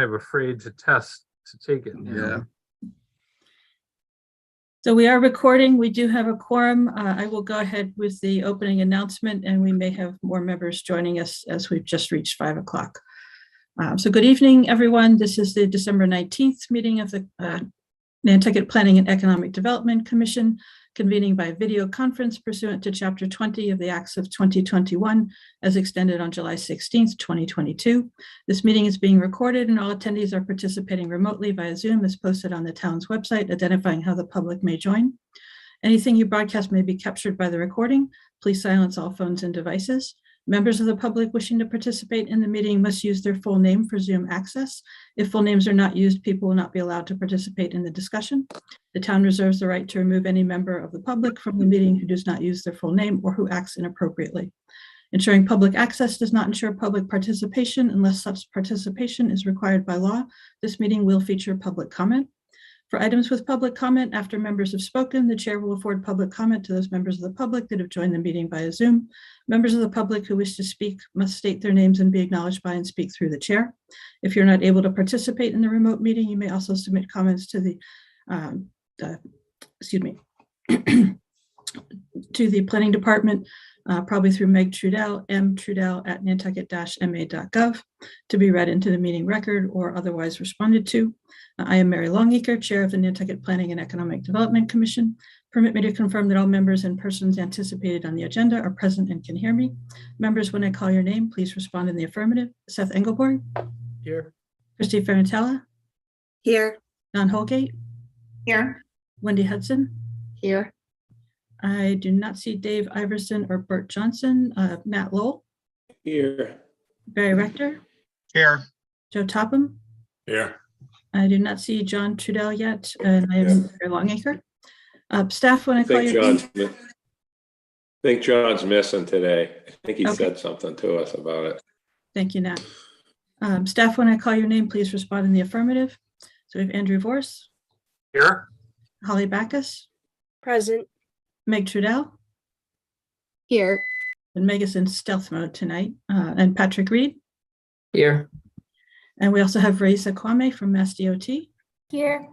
of afraid to take it. you know? So we are recording. We do have a quorum. I will go ahead with the opening announcement, and we may have more members joining us as we've just reached 5 o'clock. So good evening, everyone. This is the December 19th meeting of the Nantucket Planning and Economic Development Commission, convening by video conference pursuant to Chapter 20 of the Acts of 2021, as extended on July 16th, 2022. This meeting is being recorded and all attendees are participating remotely via Zoom as posted on the town's website, identifying how the public may join. Anything you broadcast may be captured by the recording. Please silence all phones and devices. Members of the public wishing to participate in the meeting must use their full name for Zoom access. If full names are not used, people will not be allowed to participate in the discussion. The town reserves the right to remove any member of the public from the meeting who does not use their full name or who acts inappropriately. Ensuring public access does not ensure public participation unless such participation is required by law. This meeting will feature public comment. For items with public comment, after members have spoken, the chair will afford public comment to those members of the public that have joined the meeting via Zoom. Members of the public who wish to speak must state their names and be acknowledged by and speak through the chair. If you're not able to participate in the remote meeting, you may also submit comments to the, to the planning department, probably through Meg Trudell, mtrudell@nantucket-ma.gov, to be read into the meeting record or otherwise responded to. I am Mary Longacre, Chair of the Nantucket Planning and Economic Development Commission. Permit me to confirm that all members and persons anticipated on the agenda are present and can hear me. Members, when I call your name, please respond in the affirmative. Seth Engelborg? Here. Christy Ferrantella? Here. Don Holgate? Here. Wendy Hudson? Here. I do not see Dave Iverson or Bert Johnson. Matt Lowell? Here. Barry Rector? Here. Joe Topham? Here. I do not see John Trudell yet, and I am Mary Longacre. Staff, when I call your name. I think John's missing today. I think he Okay. said something to us about it. Thank you, Nat. Staff, when I call your name, please respond in the affirmative. So we have Andrew Vorse, Here. Holly Backus, Present. Meg Trudell, Here. and Meg is in stealth mode tonight, and Patrick Reed. Here. And we also have Raisa Kwame from Mass DOT. Here.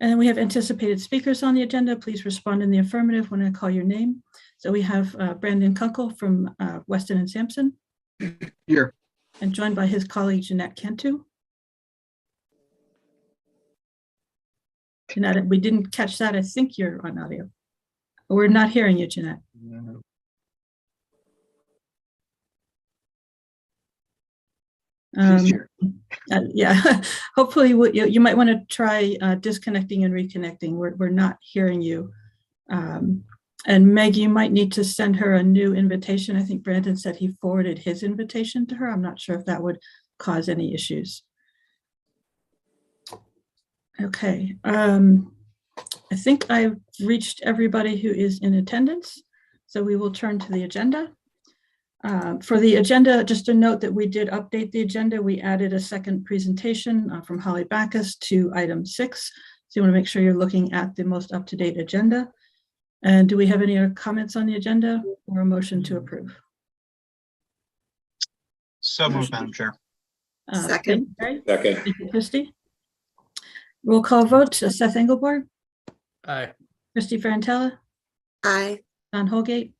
And then we have anticipated speakers on the agenda. Please respond in the affirmative when I call your name. So we have Brandon Kunkel from Weston and Sampson. Here. And joined by his colleague Jeanette Cantu. Jeanette, we didn't catch that. I think you're on audio. We're not hearing you, Jeanette. Yeah, hopefully you might want to try disconnecting and reconnecting. We're not hearing you. And Meg, you might need to send her a new invitation. I think Brandon said he forwarded his invitation to her. I'm not sure if that would cause any issues. Okay, I think I've reached everybody who is in attendance. So we will turn to the agenda. For the agenda, just a note that we did update the agenda. We added a second presentation from Holly Backus to item 6. So you want to make sure you're looking at the most up-to-date agenda. And do we have any other comments on the agenda or a motion to approve? So moved, Madam Chair. Second. Thank Second. you, Christy. Roll call vote. Seth Engelborg, Aye. Christy Ferrantella, Aye. Don Holgate,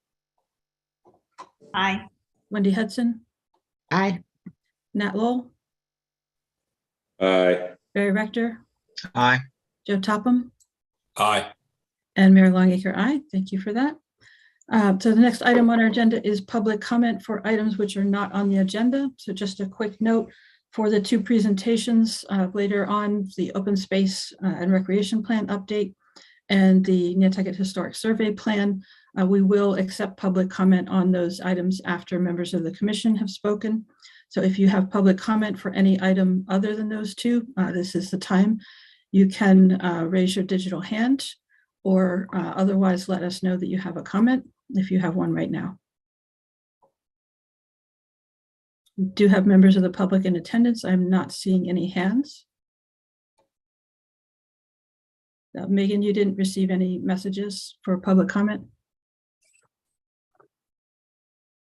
Aye. Wendy Hudson, Aye. Nat Lowell, Aye. Barry Rector, Aye. Joe Topham, Aye. and Mary Longacre. Aye. Thank you for that. So the next item on our agenda is public comment for items which are not on the agenda. So just a quick note for the 2 presentations later on, the open space and recreation plan update and the Nantucket Historic Survey Plan. We will accept public comment on those items after members of the commission have spoken. So if you have public comment for any item other than those 2, this is the time. You can raise your digital hand or otherwise let us know that you have a comment if you have one right now. We do have members of the public in attendance. I'm not seeing any hands. Megan, you didn't receive any messages for public comment?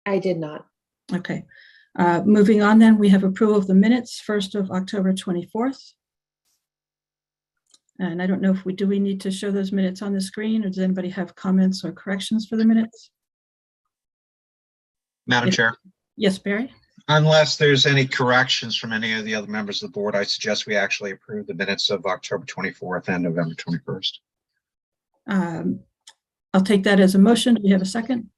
I did not. Okay. Moving on then, we have approval of the minutes, first of October 24th. And I don't know if do we need to show those minutes on the screen, or does anybody have comments or corrections for the minutes? Madam Yes. Chair, Yes, Barry? unless there's any corrections from any of the other members of the board, I suggest we actually approve the minutes of October 24th and November 21st. I'll take that as a motion. Do we have a second?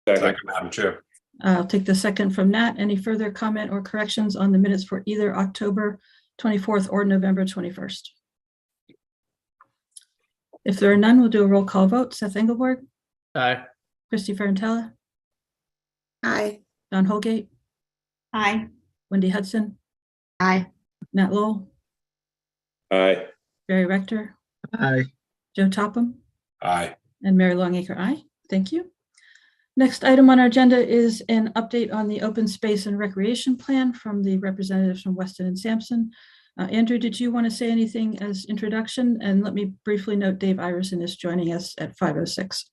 Second. Madam Chair. I'll take the second from Nat. Any further comment or corrections on the minutes for either October 24th or November 21st? If there are none, we'll do a roll call vote. Seth Engelborg, Aye. Christy Ferrantella, Aye. Don Holgate, Aye. Wendy Hudson, Aye. Nat Lowell, Aye. Barry Rector, Aye. Joe Topham, Aye. and Mary Longacre, aye. Thank you. Next item on our agenda is an update on the open space and recreation plan from the representatives from Weston and Sampson. Andrew, did you want to say anything as introduction? And let me briefly note Dave Iverson is joining us at 5:06.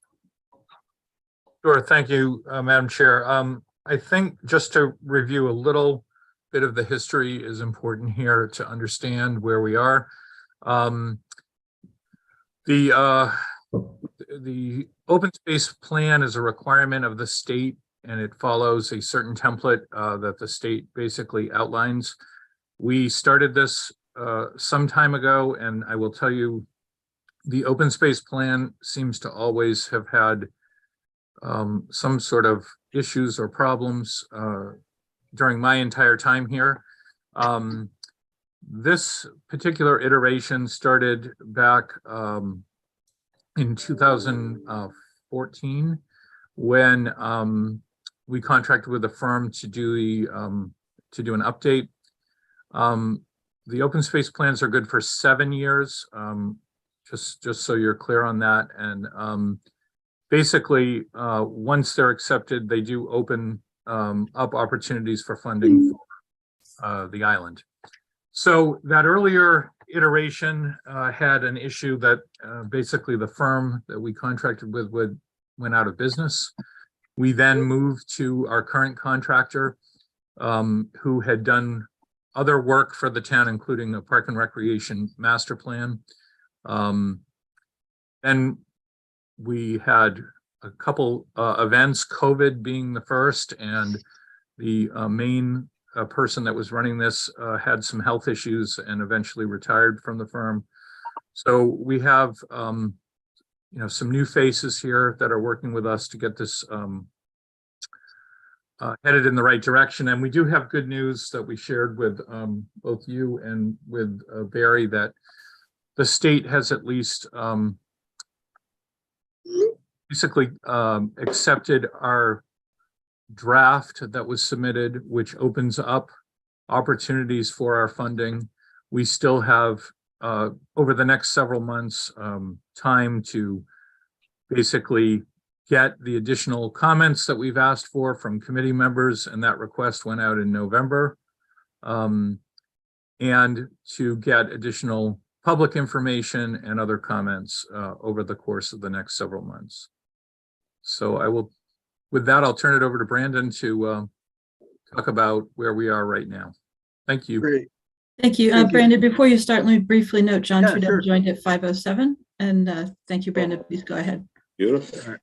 Sure. Thank you, Madam Chair. I think just to review a little bit of the history is important here to understand where we are. The open space plan is a requirement of the state, and it follows a certain template that the state basically outlines. We started this some time ago, and I will tell you, the open space plan seems to always have had some sort of issues or problems during my entire time here. This particular iteration started back in 2014 when we contracted with a firm to do an update. The open space plans are good for 7 years, just so you're clear on that. And basically, once they're accepted, they do open up opportunities for funding for the island. So that earlier iteration had an issue that basically the firm that we contracted with went out of business. We then moved to our current contractor, who had done other work for the town, including a park and recreation master plan. Then we had a couple events, COVID being the first, and the main person that was running this had some health issues and eventually retired from the firm. So we have some new faces here that are working with us to get this headed in the right direction. And we do have good news that we shared with both you and with Barry, that the state has at least basically accepted our draft that was submitted, which opens up opportunities for our funding. We still have over the next several months time to basically get the additional comments that we've asked for from committee members, and that request went out in November, and to get additional public information and other comments over the course of the next several months. So with that, I'll turn it over to Brandon to talk about where we are right now. Thank you. Great. Thank you. Thank you. Brandon, before you start, let me briefly note John Yeah, Trudell sure. joined at 5:07. And thank you, Brandon. Please go ahead. Beautiful. All right.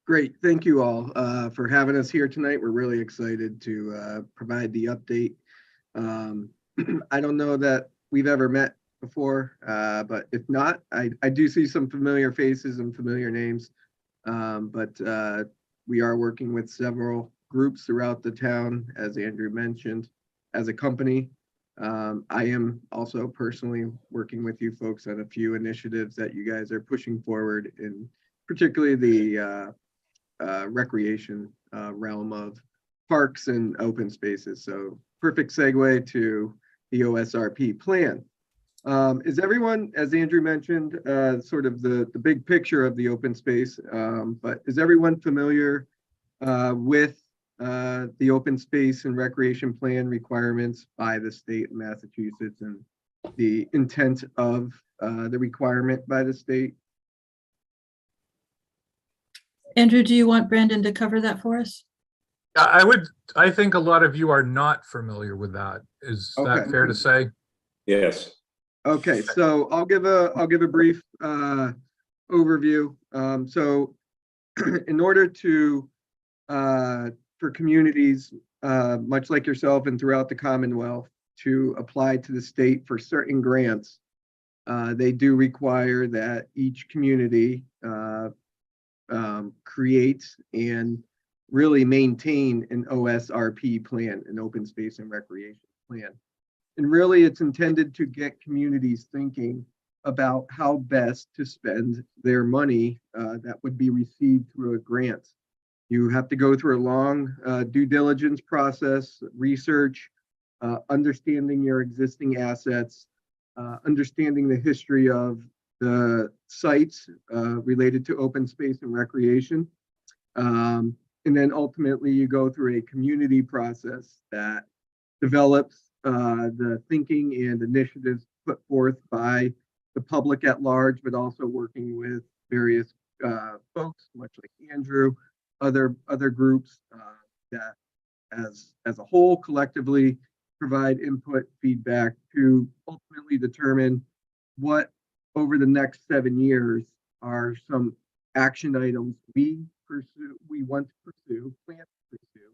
Great. Thank you all for having us here tonight. We're really excited to provide the update. I don't know that we've ever met before, but if not, I do see some familiar faces and familiar names. But we are working with several groups throughout the town, as Andrew mentioned, as a company. I am also personally working with you folks on a few initiatives that you guys are pushing forward, in particularly the recreation realm of parks and open spaces. So perfect segue to the OSRP plan. Is everyone, as Andrew mentioned, sort of the big picture of the open space, but is everyone familiar with the open space and recreation plan requirements by the state of Massachusetts and the intent of the requirement by the state? Andrew, do you want Brandon to cover that for us? I think a lot of you are not familiar with that. Is that Okay. fair to say? Yes. Okay, so I'll give a brief overview. So in order to for communities much like yourself and throughout the Commonwealth to apply to the state for certain grants, they do require that each community create and really maintain an OSRP plan, an open space and recreation plan. And really it's intended to get communities thinking about how best to spend their money that would be received through a grant. You have to go through a long due diligence process, research, understanding your existing assets, understanding the history of the sites related to open space and recreation. And then ultimately you go through a community process that develops the thinking and initiatives put forth by the public at large, but also working with various folks, much like Andrew, other groups that as a whole collectively provide input, feedback to ultimately determine what over the next 7 years are some action items we want to pursue, plan to pursue.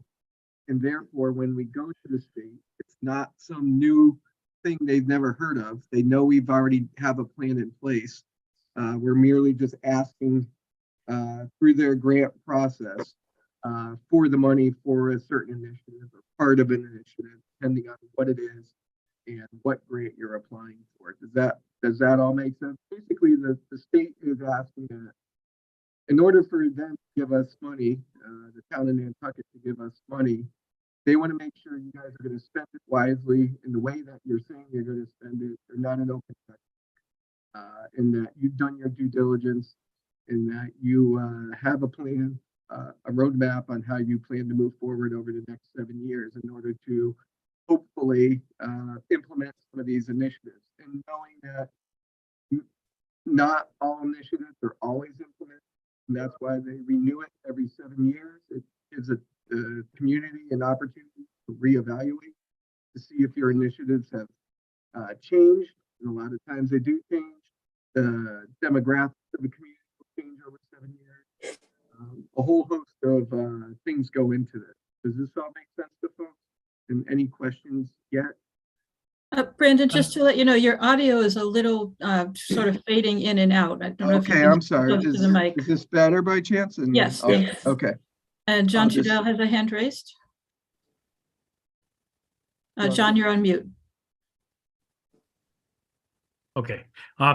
And therefore, when we go to the state, it's not some new thing they've never heard of. They know we've already have a plan in place. We're merely just asking through their grant process for the money for a certain initiative or part of an initiative, depending on what it is and what grant you're applying for. Does that all make sense? Basically, the state is asking that in order for them to give us money, the town of Nantucket to give us money, they want to make sure you guys are going to spend it wisely in the way that you're saying you're going to spend it. They're not an open check, and that you've done your due diligence, and that you have a plan, a roadmap on how you plan to move forward over the next 7 years in order to hopefully implement some of these initiatives. And knowing that not all initiatives are always implemented, and that's why they renew it every 7 years. It gives a community an opportunity to reevaluate to see if your initiatives have changed. And a lot of times they do change. The demographics of the community will change over 7 years. A whole host of things go into this. Does this all make sense to folks? And any questions yet? Brandon, just to let you know, your audio is a little sort of fading in and out. I don't know if you Okay, can I'm sorry. close to the mic. Is this better by chance? And Yes, thank you. Okay. And John I'll just- Trudell has a hand raised. John. John, you're on mute. Okay,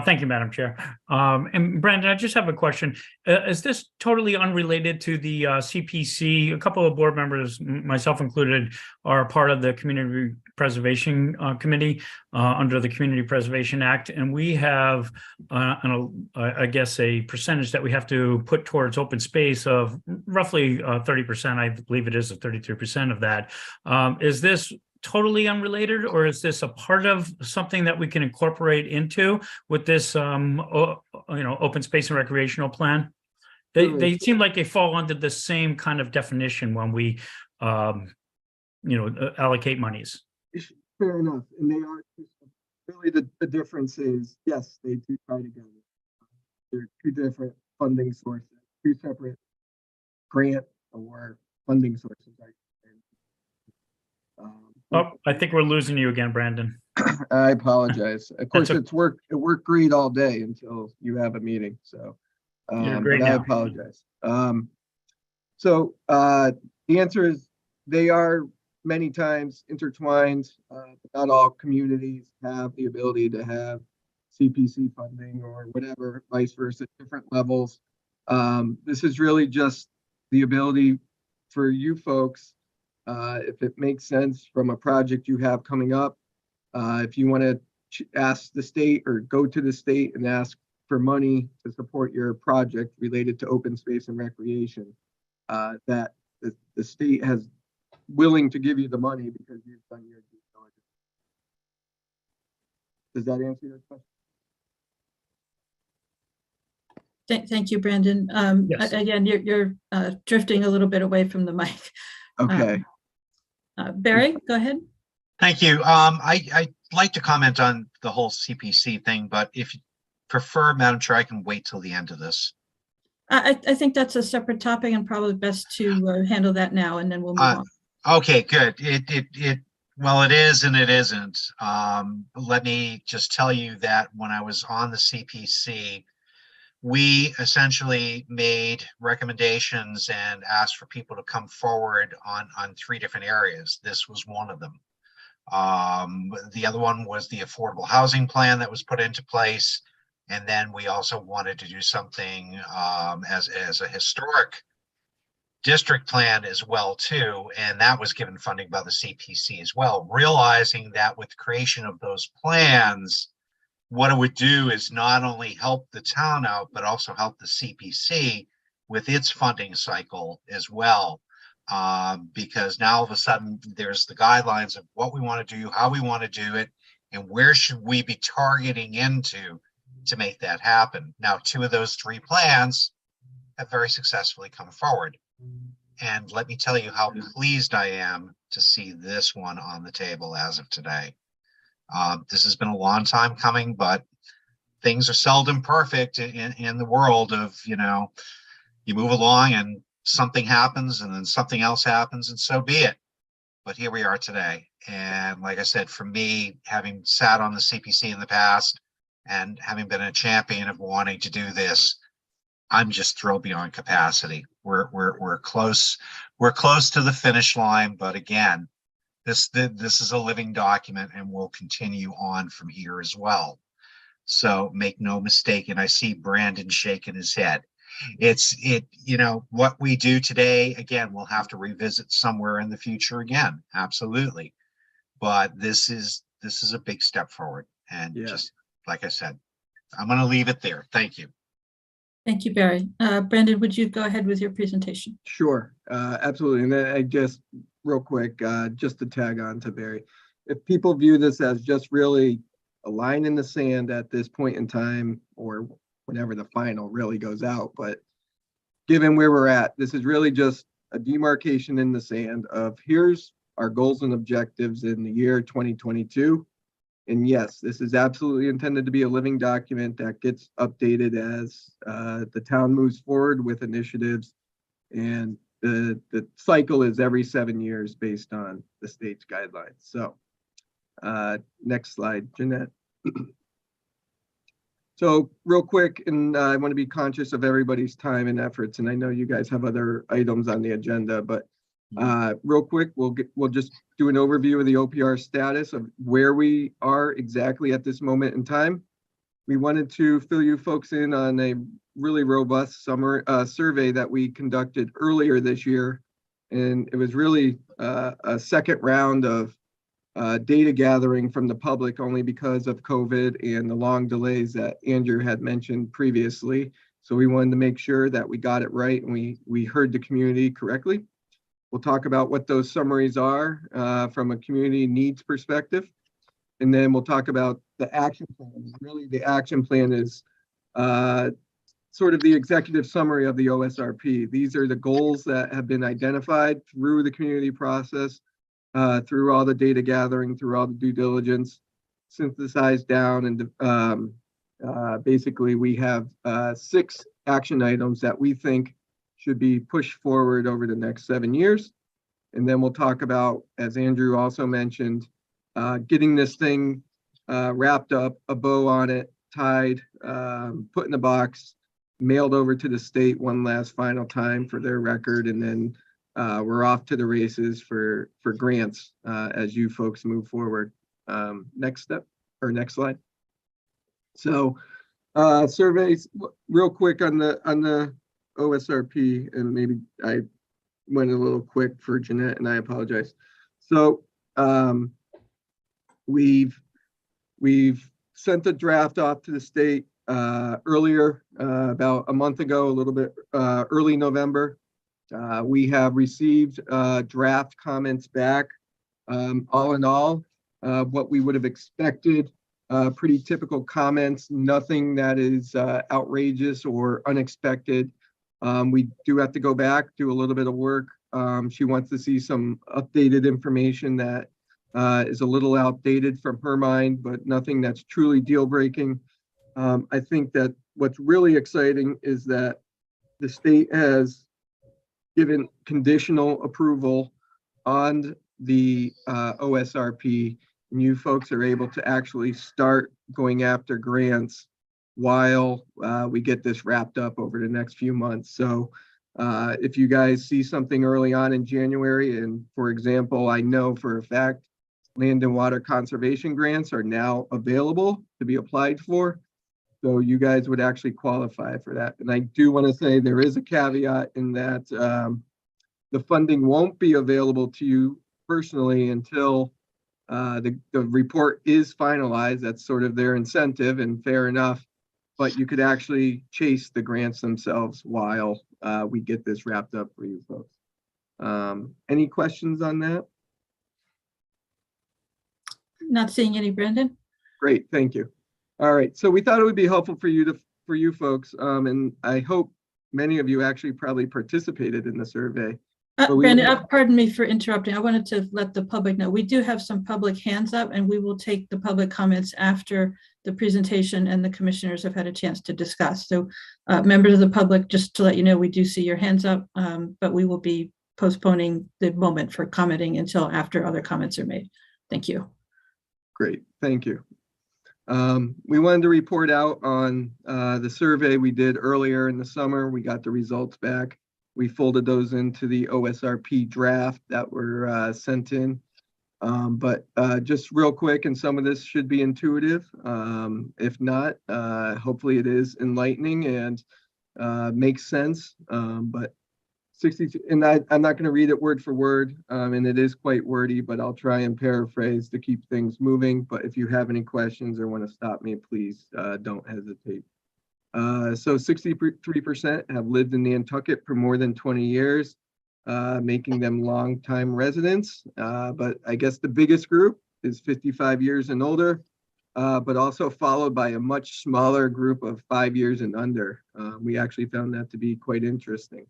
thank you, Madam Chair. And Brandon, I just have a question. Is this totally unrelated to the CPC? A couple of board members, myself included, are part of the Community Preservation Committee under the Community Preservation Act. And we have, I guess, a percentage that we have to put towards open space of roughly 30%. I believe it is 33% of that. Is this totally unrelated, or is this a part of something that we can incorporate into with this open space and recreational plan? They seem like they fall under the same kind of definition when we allocate monies. Fair enough. And they are really the difference is, yes, they do tie together. They're two different funding sources, two separate grant or funding sources. Oh, I think we're losing you again, Brandon. I apologize. Of course, That's it worked great all day until you have a meeting. So, You're great but I now. apologize. So the answer is they are many times intertwined. Not all communities have the ability to have CPC funding or whatever, vice versa, different levels. This is really just the ability for you folks, if it makes sense from a project you have coming up, if you want to ask the state or go to the state and ask for money to support your project related to open space and recreation, that the state has willing to give you the money because you've done your due diligence. Does that answer your question? Thank you, Brandon. Yes. Again, you're drifting a little bit away from the mic. Okay. Barry, go ahead. Thank you. I'd like to comment on the whole CPC thing, but if you prefer, Madam Chair, I can wait till the end of this. I think that's a separate topic and probably best to handle that now, and then we'll move on. Okay, good. Well, it is and it isn't. Let me just tell you that when I was on the CPC, we essentially made recommendations and asked for people to come forward on 3 different areas. This was one of them. The other one was the affordable housing plan that was put into place. And then we also wanted to do something as a historic district plan as well too, and that was given funding by the CPC as well, realizing that with the creation of those plans, what it would do is not only help the town out, but also help the CPC with its funding cycle as well. Because now all of a sudden there's the guidelines of what we want to do, how we want to do it, and where should we be targeting into to make that happen. Now, 2 of those 3 plans have very successfully come forward. And let me tell you how pleased I am to see this one on the table as of today. This has been a long time coming, but things are seldom perfect in the world of, you move along and something happens and then something else happens, and so be it. But here we are today. And like I said, for me, having sat on the CPC in the past and having been a champion of wanting to do this, I'm just thrilled beyond capacity. We're close. We're close to the finish line, but again, this is a living document and will continue on from here as well. So make no mistake, and I see Brandon shaking his head. What we do today, again, we'll have to revisit somewhere in the future again. Absolutely. But this is a big step forward. And just like I said, I'm going to leave it there. Thank you. Thank you, Barry. Brandon, would you go ahead with your presentation? Sure, absolutely. And then I just real quick, just to tag on to Barry, if people view this as just really a line in the sand at this point in time, or whenever the final really goes out, but given where we're at, this is really just a demarcation in the sand of here's our goals and objectives in the year 2022. And yes, this is absolutely intended to be a living document that gets updated as the town moves forward with initiatives. And the cycle is every 7 years based on the state's guidelines. So next slide, Jeanette. So real quick, and I want to be conscious of everybody's time and efforts. And I know you guys have other items on the agenda, but real quick, we'll just do an overview of the OPR status of where we are exactly at this moment in time. We wanted to fill you folks in on a really robust summer survey that we conducted earlier this year. And it was really a second round of data gathering from the public only because of COVID and the long delays that Andrew had mentioned previously. So we wanted to make sure that we got it right and we heard the community correctly. We'll talk about what those summaries are from a community needs perspective. And then we'll talk about the action plan. Really, the action plan is sort of the executive summary of the OSRP. These are the goals that have been identified through the community process, through all the data gathering, through all the due diligence, synthesized down. And basically, we have 6 action items that we think should be pushed forward over the next 7 years. And then we'll talk about, as Andrew also mentioned, getting this thing wrapped up, a bow on it, tied, put in a box, mailed over to the state one last final time for their record. And then we're off to the races for grants as you folks move forward. Next step, or next slide. So surveys, real quick on the OSRP, and maybe I went a little quick for Jeanette, and I apologize. So we've sent the draft off to the state earlier, about a month ago, a little bit early November. We have received draft comments back. All in all, what we would have expected, pretty typical comments, nothing that is outrageous or unexpected. We do have to go back, do a little bit of work She wants to see some updated information that is a little outdated from her mind, but nothing that's truly deal breaking. I think that what's really exciting is that the state has given conditional approval on the OSRP, and you folks are able to actually start going after grants while we get this wrapped up over the next few months. So if you guys see something early on in January, and for example, I know for a fact land and water conservation grants are now available to be applied for. So you guys would actually qualify for that. And I do want to say there is a caveat in that the funding won't be available to you personally until the report is finalized. That's sort of their incentive, and fair enough. But you could actually chase the grants themselves while we get this wrapped up for you folks. Any questions on that? Not seeing any, Brendan? Great, thank you. All right, so we thought it would be helpful for you folks, and I hope many of you actually probably participated in the survey. Brandon, pardon me for interrupting. I wanted to let the public know we do have some public hands up, and we will take the public comments after the presentation and the commissioners have had a chance to discuss. So members of the public, just to let you know, we do see your hands up, but we will be postponing the moment for commenting until after other comments are made. Thank you. Great, thank you. We wanted to report out on the survey we did earlier in the summer. We got the results back. We folded those into the OSRP draft that were sent in. But just real quick, and some of this should be intuitive. If not, hopefully it is enlightening and makes sense. But 62, and I'm not going to read it word for word, and it is quite wordy, but I'll try and paraphrase to keep things moving. But if you have any questions or want to stop me, please don't hesitate. So 63% have lived in Nantucket for more than 20 years, making them longtime residents. But I guess the biggest group is 55 years and older, but also followed by a much smaller group of 5 years and under. We actually found that to be quite interesting.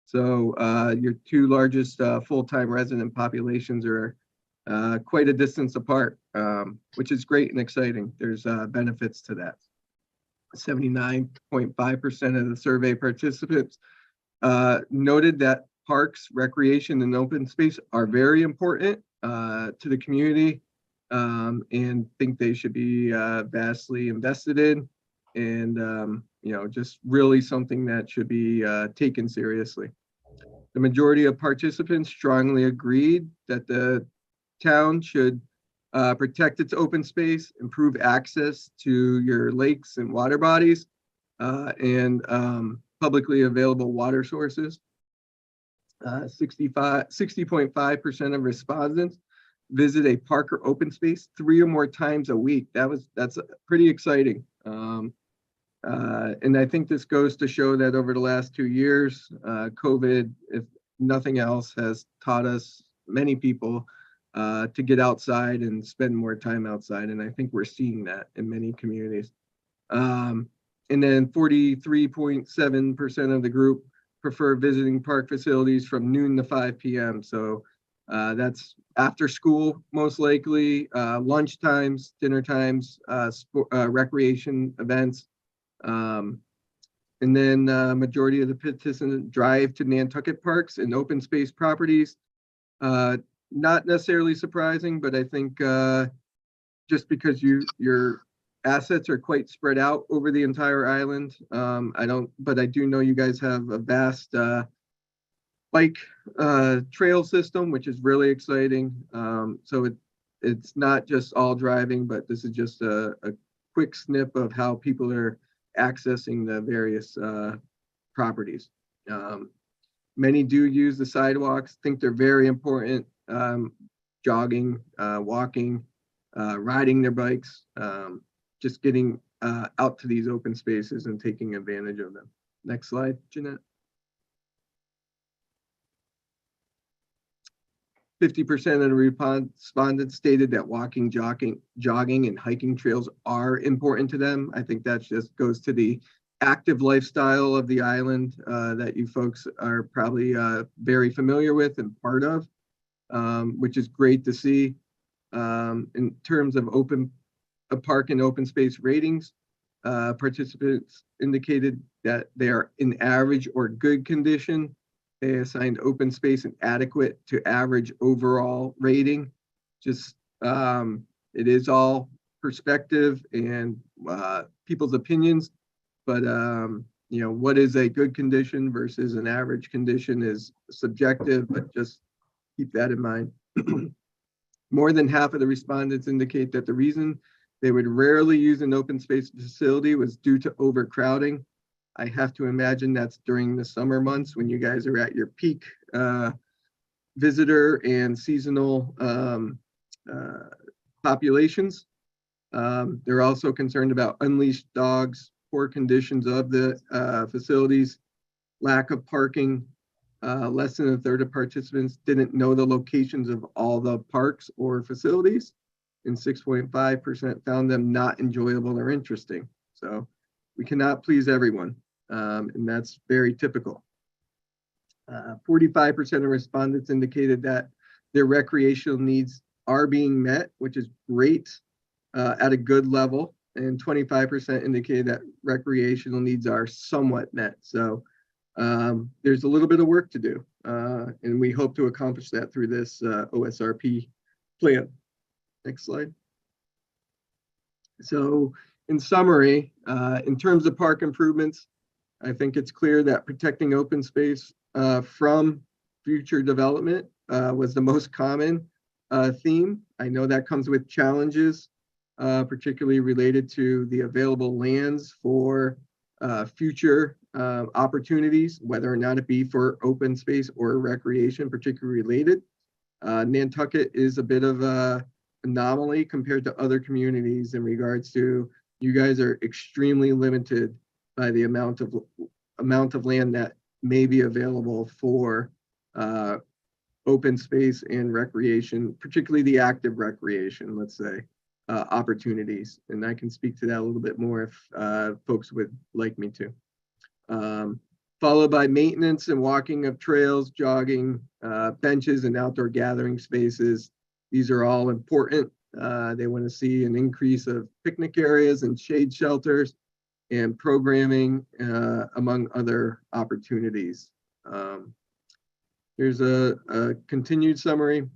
So your two largest full-time resident populations are quite a distance apart, which is great and exciting. There's benefits to that. 79.5% of the survey participants noted that parks, recreation, and open space are very important to the community, and think they should be vastly invested in, and you know, just really something that should be taken seriously. The majority of participants strongly agreed that the town should protect its open space, improve access to your lakes and water bodies, and publicly available water sources. 60.5% of respondents visit a park or open space 3 or more times a week. That's pretty exciting. And I think this goes to show that over the last 2 years, COVID, if nothing else, has taught us, many people, to get outside and spend more time outside. And I think we're seeing that in many communities. And then 43.7% of the group prefer visiting park facilities from noon to 5 p.m. So that's after school, most likely, lunch times, dinner times, recreation events. And then majority of the participants drive to Nantucket parks and open space properties. Not necessarily surprising, but I think just because your assets are quite spread out over the entire island. But I do know you guys have a vast bike trail system, which is really exciting. So it's not just all driving, but this is just a quick snip of how people are accessing the various properties. Many do use the sidewalks, think they're very important. Jogging, walking, riding their bikes, just getting out to these open spaces and taking advantage of them. Next slide, Jeanette. 50% of the respondents stated that walking, jogging, and hiking trails are important to them. I think that just goes to the active lifestyle of the island that you folks are probably very familiar with and part of, which is great to see. In terms of park and open space ratings, participants indicated that they are in average or good condition. They assigned open space an adequate to average overall rating. Just it is all perspective and people's opinions, but you know, what is a good condition versus an average condition is subjective, but just keep that in mind. More than half of the respondents indicate that the reason they would rarely use an open space facility was due to overcrowding. I have to imagine that's during the summer months when you guys are at your peak visitor and seasonal populations. They're also concerned about unleashed dogs, poor conditions of the facilities, lack of parking. Less than a third of participants didn't know the locations of all the parks or facilities, and 6.5% found them not enjoyable or interesting. So we cannot please everyone, and that's very typical. 45% of respondents indicated that their recreational needs are being met, which is great, at a good level, and 25% indicated that recreational needs are somewhat met. So there's a little bit of work to do, and we hope to accomplish that through this OSRP plan. Next slide. So in summary, in terms of park improvements, I think it's clear that protecting open space from future development was the most common theme. I know that comes with challenges, particularly related to the available lands for future opportunities, whether or not it be for open space or recreation, particularly related. Nantucket is a bit of a anomaly compared to other communities in regards to you guys are extremely limited by the amount of land that may be available for open space and recreation, particularly the active recreation, let's say, opportunities. And I can speak to that a little bit more if folks would like me to. Followed by maintenance and walking of trails, jogging, benches, and outdoor gathering spaces. These are all important. They want to see an increase of picnic areas and shade shelters and programming, among other opportunities. Here's a continued summary.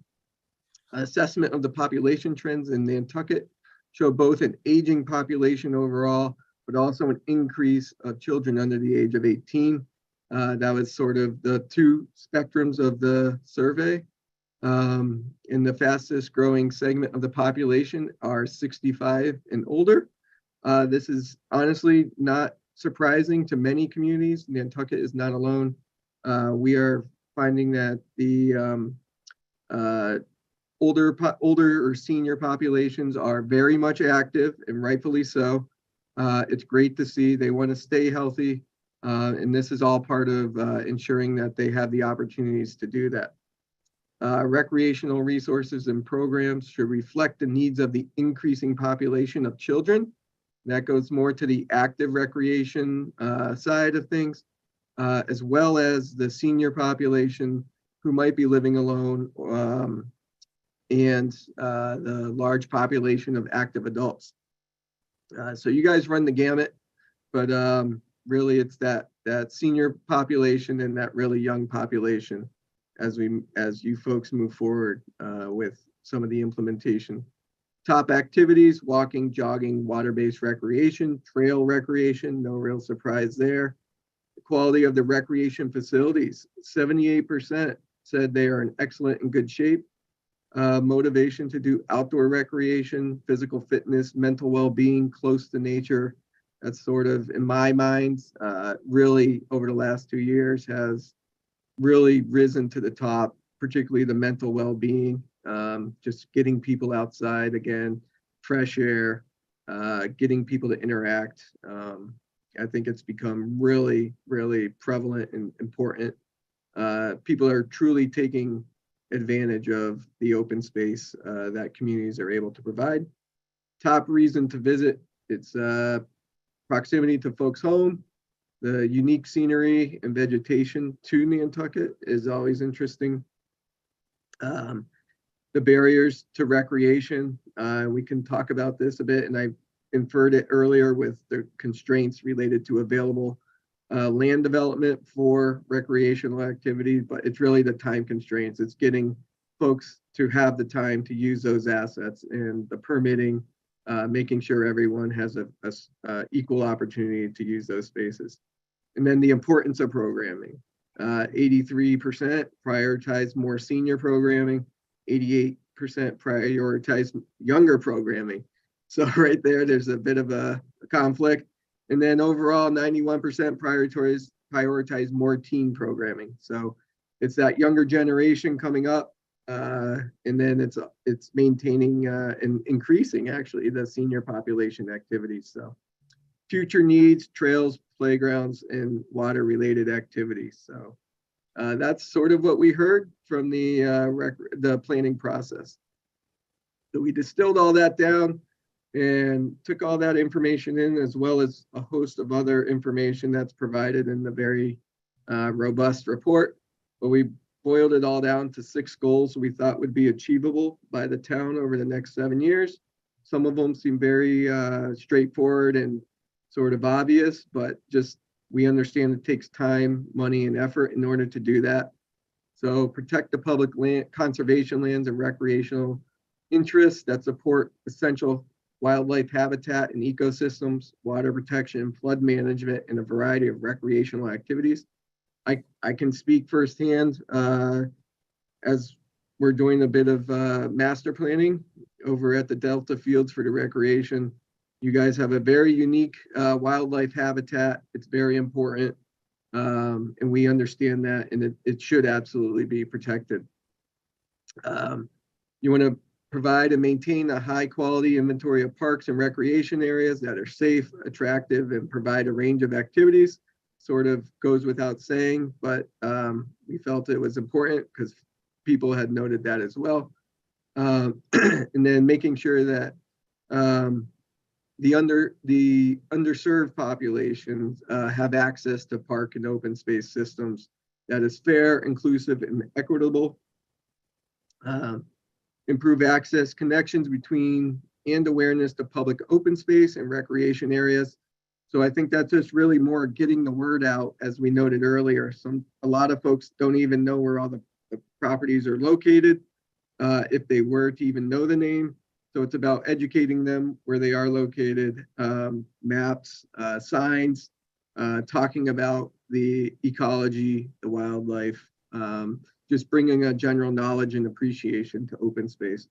Assessment of the population trends in Nantucket show both an aging population overall, but also an increase of children under the age of 18. That was sort of the two spectrums of the survey. And the fastest growing segment of the population are 65 and older. This is honestly not surprising to many communities. Nantucket is not alone. We are finding that the older or senior populations are very much active, and rightfully so. It's great to see. They want to stay healthy, and this is all part of ensuring that they have the opportunities to do that. Recreational resources and programs should reflect the needs of the increasing population of children. That goes more to the active recreation side of things, as well as the senior population who might be living alone, and the large population of active adults. So you guys run the gamut, but really it's that senior population and that really young population as you folks move forward with some of the implementation. Top activities: walking, jogging, water-based recreation, trail recreation, no real surprise there. The quality of the recreation facilities: 78% said they are in excellent and good shape. Motivation to do outdoor recreation, physical fitness, mental well-being, close to nature. That's sort of, in my mind, really over the last 2 years has really risen to the top, particularly the mental well-being, just getting people outside again, fresh air, getting people to interact. I think it's become really, really prevalent and important. People are truly taking advantage of the open space that communities are able to provide. Top reason to visit: it's proximity to folks' home, The unique scenery and vegetation to Nantucket is always interesting. The barriers to recreation, we can talk about this a bit, and I inferred it earlier with the constraints related to available land development for recreational activities, but it's really the time constraints. It's getting folks to have the time to use those assets and the permitting, making sure everyone has a equal opportunity to use those spaces. And then the importance of programming. 83% prioritize more senior programming, 88% prioritize younger programming. So right there's a bit of a conflict. And then overall, 91% prioritize more teen programming. So it's that younger generation coming up, and then it's maintaining and increasing actually the senior population activities. So future needs, trails, playgrounds, and water-related activities. So that's sort of what we heard from the planning process. So we distilled all that down and took all that information in, as well as a host of other information that's provided in the very robust report. But we boiled it all down to 6 goals we thought would be achievable by the town over the next 7 years. Some of them seem very straightforward and sort of obvious, but just we understand it takes time, money, and effort in order to do that. So protect the public land, conservation lands, and recreational interests that support essential wildlife habitat and ecosystems, water protection, flood management, and a variety of recreational activities. I can speak firsthand as we're doing a bit of master planning over at the Delta Fields for the recreation. You guys have a very unique wildlife habitat. It's very important, and we understand that, and it should absolutely be protected. You want to provide and maintain a high quality inventory of parks and recreation areas that are safe, attractive, and provide a range of activities. Sort of goes without saying, but we felt it was important because people had noted that as well. And then making sure that the underserved populations have access to park and open space systems that is fair, inclusive, and equitable. Improve access connections between and awareness to public open space and recreation areas. So I think that's just really more getting the word out, as we noted earlier. A lot of folks don't even know where all the properties are located, if they were to even know the name. So it's about educating them where they are located, maps, signs, talking about the ecology, the wildlife, just bringing a general knowledge and appreciation to open space.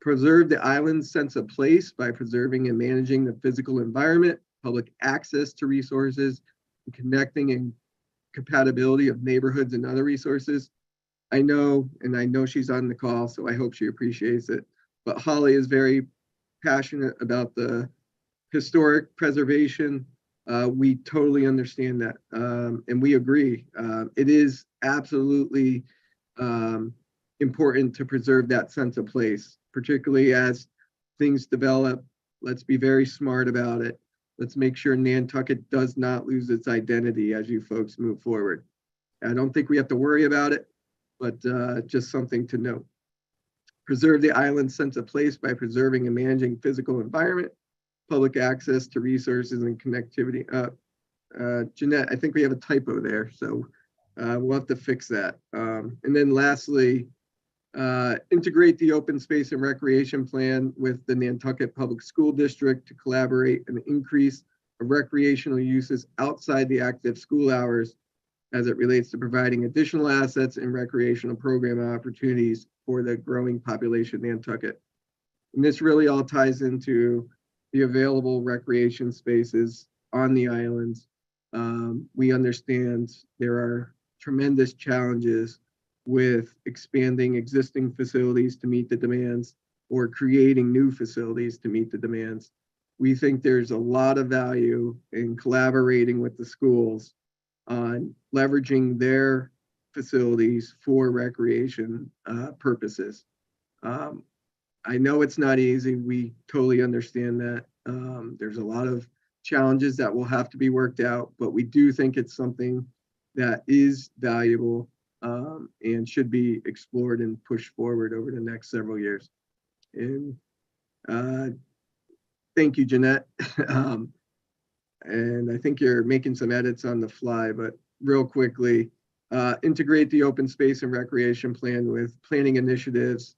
Preserve the island's sense of place by preserving and managing the physical environment, public access to resources, and connecting and compatibility of neighborhoods and other resources. I know she's on the call, so I hope she appreciates it. But Holly is very passionate about the historic preservation. We totally understand that, and we agree. It is absolutely important to preserve that sense of place, particularly as things develop. Let's be very smart about it. Let's make sure Nantucket does not lose its identity as you folks move forward. I don't think we have to worry about it, but just something to note. Preserve the island's sense of place by preserving and managing physical environment, public access to resources, and connectivity. Jeanette, I think we have a typo there, so we'll have to fix that. And then lastly, integrate the open space and recreation plan with the Nantucket Public School District to collaborate and increase of recreational uses outside the active school hours as it relates to providing additional assets and recreational program opportunities for the growing population of Nantucket. And this really all ties into the available recreation spaces on the islands. We understand there are tremendous challenges with expanding existing facilities to meet the demands or creating new facilities to meet the demands. We think there's a lot of value in collaborating with the schools on leveraging their facilities for recreation purposes. I know it's not easy. We totally understand that. There's a lot of challenges that will have to be worked out, but we do think it's something that is valuable and should be explored and pushed forward over the next several years. And thank you, Jeanette. And I think you're making some edits on the fly, but real quickly, integrate the open space and recreation plan with planning initiatives.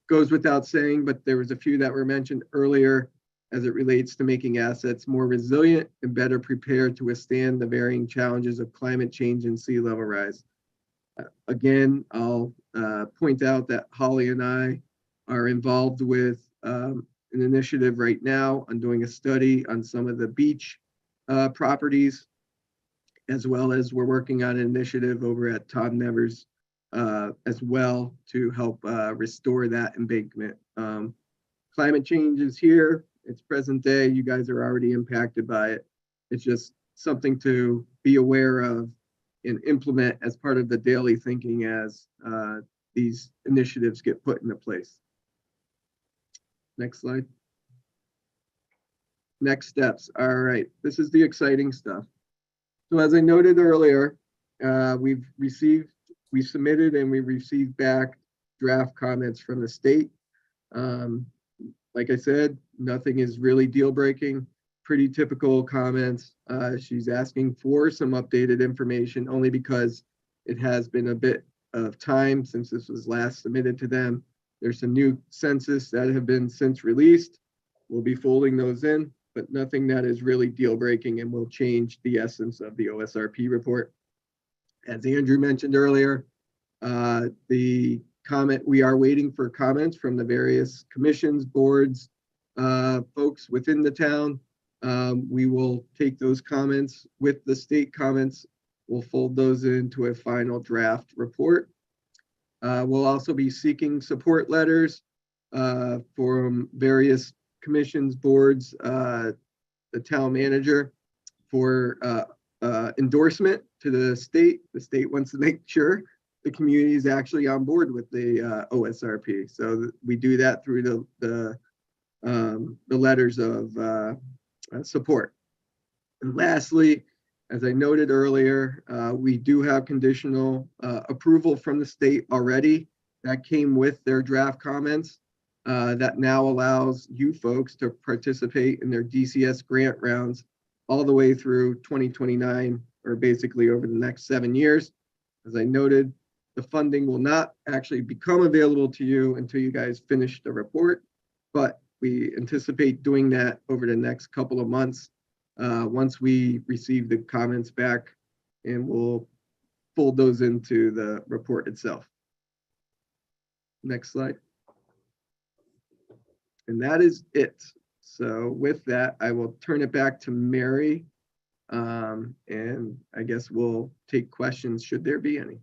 Goes without saying, but there was a few that were mentioned earlier as it relates to making assets more resilient and better prepared to withstand the varying challenges of climate change and sea level rise. Again, I'll point out that Holly and I are involved with an initiative right now on doing a study on some of the beach properties, as well as we're working on an initiative over at Tom Nevers as well to help restore that embankment. Climate change is here. It's present day. You guys are already impacted by it. It's just something to be aware of and implement as part of the daily thinking as these initiatives get put into place. Next slide. Next steps. All right, this is the exciting stuff. So as I noted earlier, we submitted and we received back draft comments from the state. Like I said, nothing is really deal breaking, pretty typical comments. She's asking for some updated information only because it has been a bit of time since this was last submitted to them. There's some new census that have been since released. We'll be folding those in, but nothing that is really deal breaking and will change the essence of the OSRP report. As Andrew mentioned earlier, we are waiting for comments from the various commissions, boards, folks within the town. We will take those comments with the state comments. We'll fold those into a final draft report. We'll also be seeking support letters from various commissions, boards, the town manager for endorsement to the state. The state wants to make sure the community is actually on board with the OSRP. So we do that through the letters of support. And lastly, as I noted earlier, we do have conditional approval from the state already that came with their draft comments that now allows you folks to participate in their DCS grant rounds all the way through 2029, or basically over the next 7 years. As I noted, the funding will not actually become available to you until you guys finish the report, but we anticipate doing that over the next couple of months once we receive the comments back, and we'll fold those into the report itself. Next slide. And that is it. So with that, I will turn it back to Mary, and I guess we'll take questions should there be any.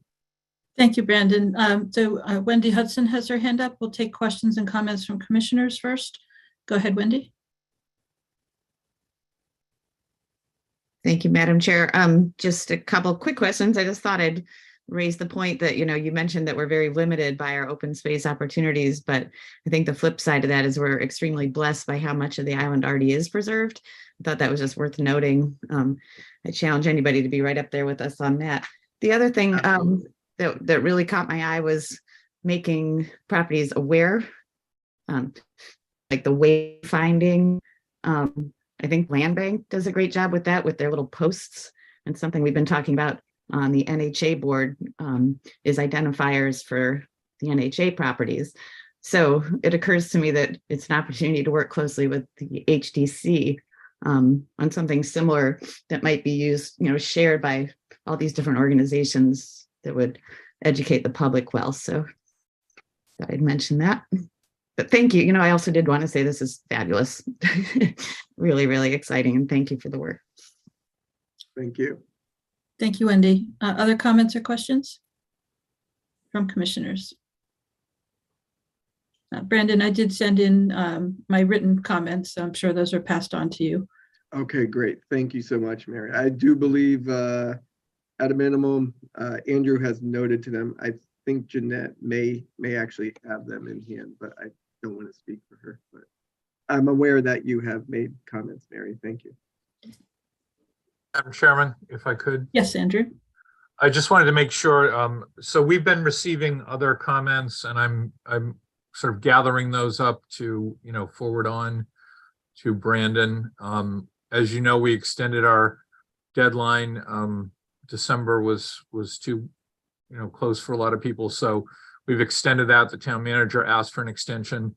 Thank you, Brandon. So Wendy Hudson has her hand up. We'll take questions and comments from commissioners first. Go ahead, Wendy. Thank you, Madam Chair. Just a couple quick questions. I just thought I'd raise the point that, you mentioned that we're very limited by our open space opportunities, but I think the flip side of that is we're extremely blessed by how much of the island already is preserved. I thought that was just worth noting. I challenge anybody to be right up there with us on that. The other thing that really caught my eye was making properties aware, like the wayfinding. I think Land Bank does a great job with that, with their little posts, and something we've been talking about on the NHA board is identifiers for the NHA properties. So it occurs to me that it's an opportunity to work closely with the HDC on something similar that might be used, shared by all these different organizations that would educate the public well. So I'd mention that. But thank you. I also did want to say this is fabulous. Really, really exciting. And thank you for the work. Thank you. Thank you, Wendy. Other comments or questions from commissioners? Brandon, I did send in my written comments. So I'm sure those are passed on to you. Okay, great. Thank you so much, Mary. I do believe at a minimum, Andrew has noted to them. I think Jeanette may actually have them in hand, but I don't want to speak for her. But I'm aware that you have made comments, Mary. Thank you. Madam Chairman, if I could. Yes, Andrew. I just wanted to make sure, so we've been receiving other comments and I'm sort of gathering those up to, forward on to Brandon. As you know, we extended our deadline. December was too, close for a lot of people. So we've extended that. The town manager asked for an extension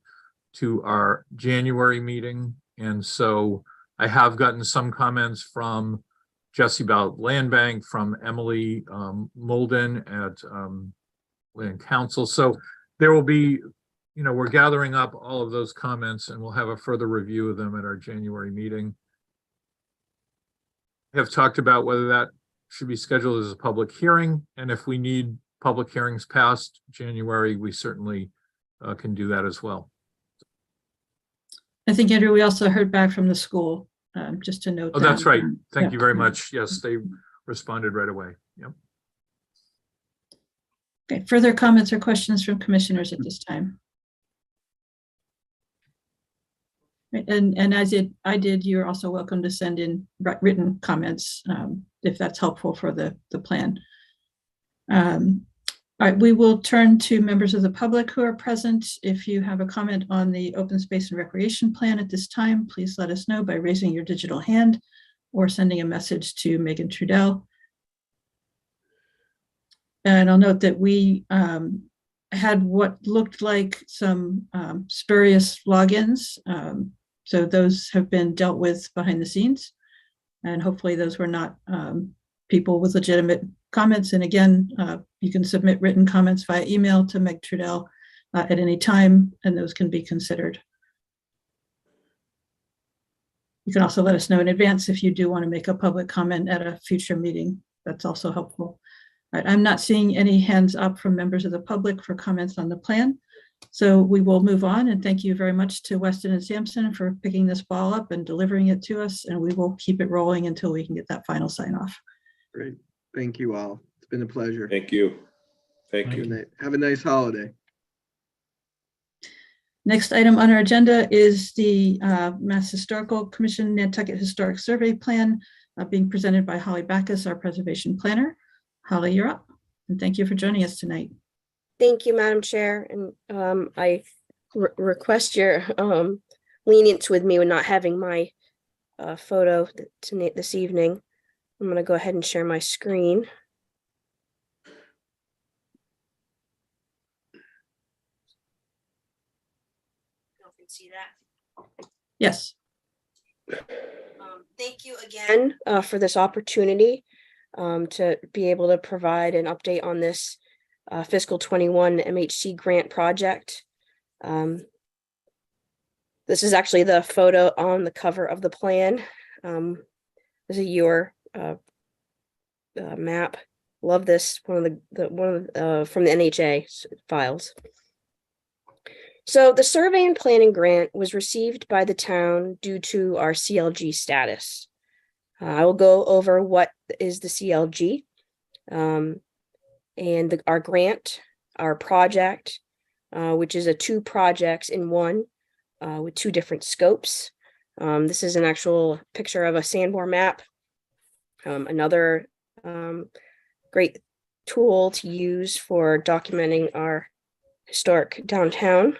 to our January meeting. And so I have gotten some comments from Jesse about Land Bank, from Emily Molden at Land Council. So there will be, we're gathering up all of those comments and we'll have a further review of them at our January meeting. We have talked about whether that should be scheduled as a public hearing. And if we need public hearings past January, we certainly can do that as well. I think, Andrew, we also heard back from the school, just to note. Oh, that's that. right. Thank Yeah. you very much. Yes, they responded right away. Yep. Okay, further comments or questions from commissioners at this time? Right, and as I did, you're also welcome to send in written comments if that's helpful for the plan. All right, we will turn to members of the public who are present. If you have a comment on the open space and recreation plan at this time, please let us know by raising your digital hand or sending a message to Megan Trudell. And I'll note that we had what looked like some spurious logins. So those have been dealt with behind the scenes. And hopefully those were not people with legitimate comments. And again, you can submit written comments via email to Meg Trudell at any time, and those can be considered. You can also let us know in advance if you do want to make a public comment at a future meeting. That's also helpful. All right, I'm not seeing any hands up from members of the public for comments on the plan. So we will move on, and thank you very much to Weston and Sampson for picking this ball up and delivering it to us, and we will keep it rolling until we can get that final sign off. Great. Thank you all. It's been a pleasure. Thank you. Thank Good you. night. Have a nice holiday. Next item on our agenda is the Mass Historical Commission Nantucket Historic Survey Plan being presented by Holly Backus, our preservation planner. Holly, you're up, and thank you for joining us tonight. Thank you, Madam Chair, and I request your lenience with me with not having my photo this evening. I'm going to go ahead and share my screen. You can see that. Yes. Thank you again for this opportunity to be able to provide an update on this fiscal 21 MHC grant project. This is actually the photo on the cover of the plan. This is your map. Love this, one of the from the NHA files. So the survey and planning grant was received by the town due to our CLG status. I will go over what is the CLG and our grant, our project, which is 2 projects in one with 2 different scopes. This is an actual picture of a Sanborn map. Another great tool to use for documenting our historic downtown.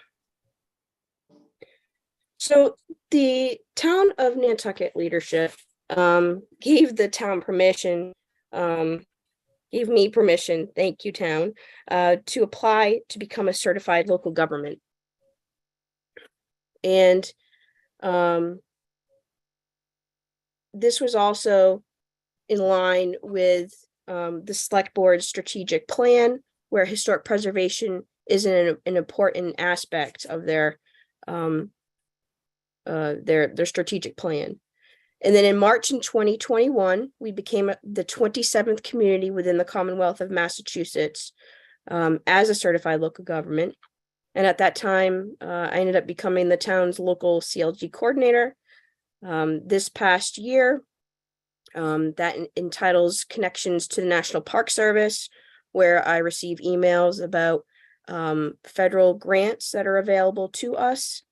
So the town of Nantucket leadership gave the town permission, gave me permission, thank you town, to apply to become a certified local government. And this was also in line with the select board's strategic plan, where historic preservation is an important aspect of their strategic plan. And then in March in 2021, we became the 27th community within the Commonwealth of Massachusetts as a certified local government. And at that time, I ended up becoming the town's local CLG coordinator. This past year, that entitles connections to the National Park Service, where I receive emails about federal grants that are available to us.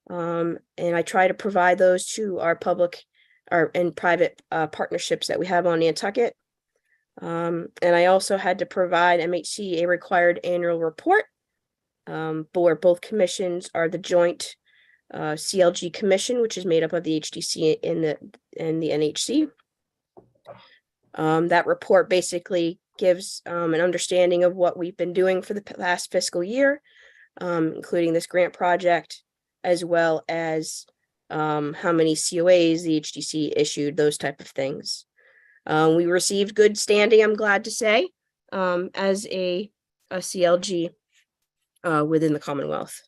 And I try to provide those to our public and private partnerships that we have on Nantucket. And I also had to provide MHC a required annual report, where both commissions are the joint CLG commission, which is made up of the HDC and the NHC. That report basically gives an understanding of what we've been doing for the last fiscal year, including this grant project, as well as how many COAs the HDC issued, those type of things. We received good standing, I'm glad to say, as a CLG within the Commonwealth.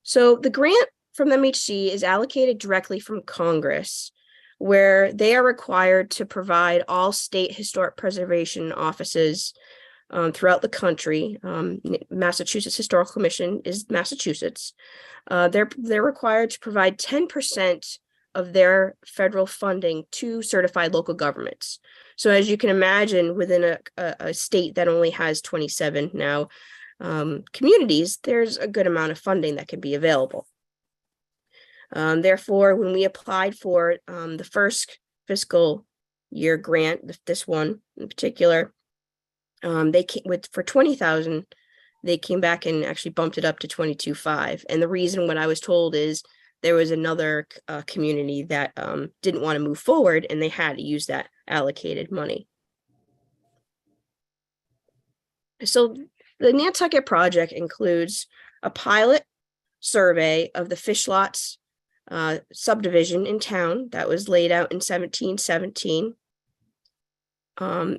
So the grant from MHC is allocated directly from Congress, where they are required to provide all state historic preservation offices throughout the country. Massachusetts Historical Commission is Massachusetts. They're required to provide 10% of their federal funding to certified local governments. So as you can imagine, within a state that only has 27 now communities, there's a good amount of funding that can be available. Therefore, when we applied for the first fiscal year grant, this one in particular, they came for 20,000. They came back and actually bumped it up to 22.5. And the reason, what I was told, is there was another community that didn't want to move forward, and they had to use that allocated money. So the Nantucket project includes a pilot survey of the fish lots subdivision in town that was laid out in 1717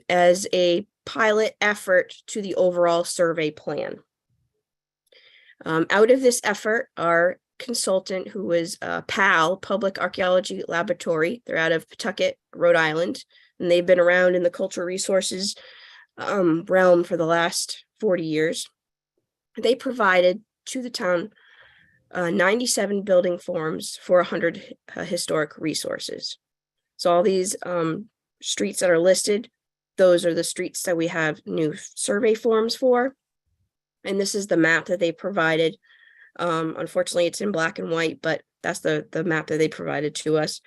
as a pilot effort to the overall survey plan. Out of this effort, our consultant, who was PAL, Public Archaeology Laboratory, they're out of Nantucket, Rhode Island, and they've been around in the cultural resources realm for the last 40 years. They provided to the town 97 building forms for 100 historic resources. So all these streets that are listed, those are the streets that we have new survey forms for. And this is the map that they provided. Unfortunately, it's in black and white, but that's the map that they provided to us.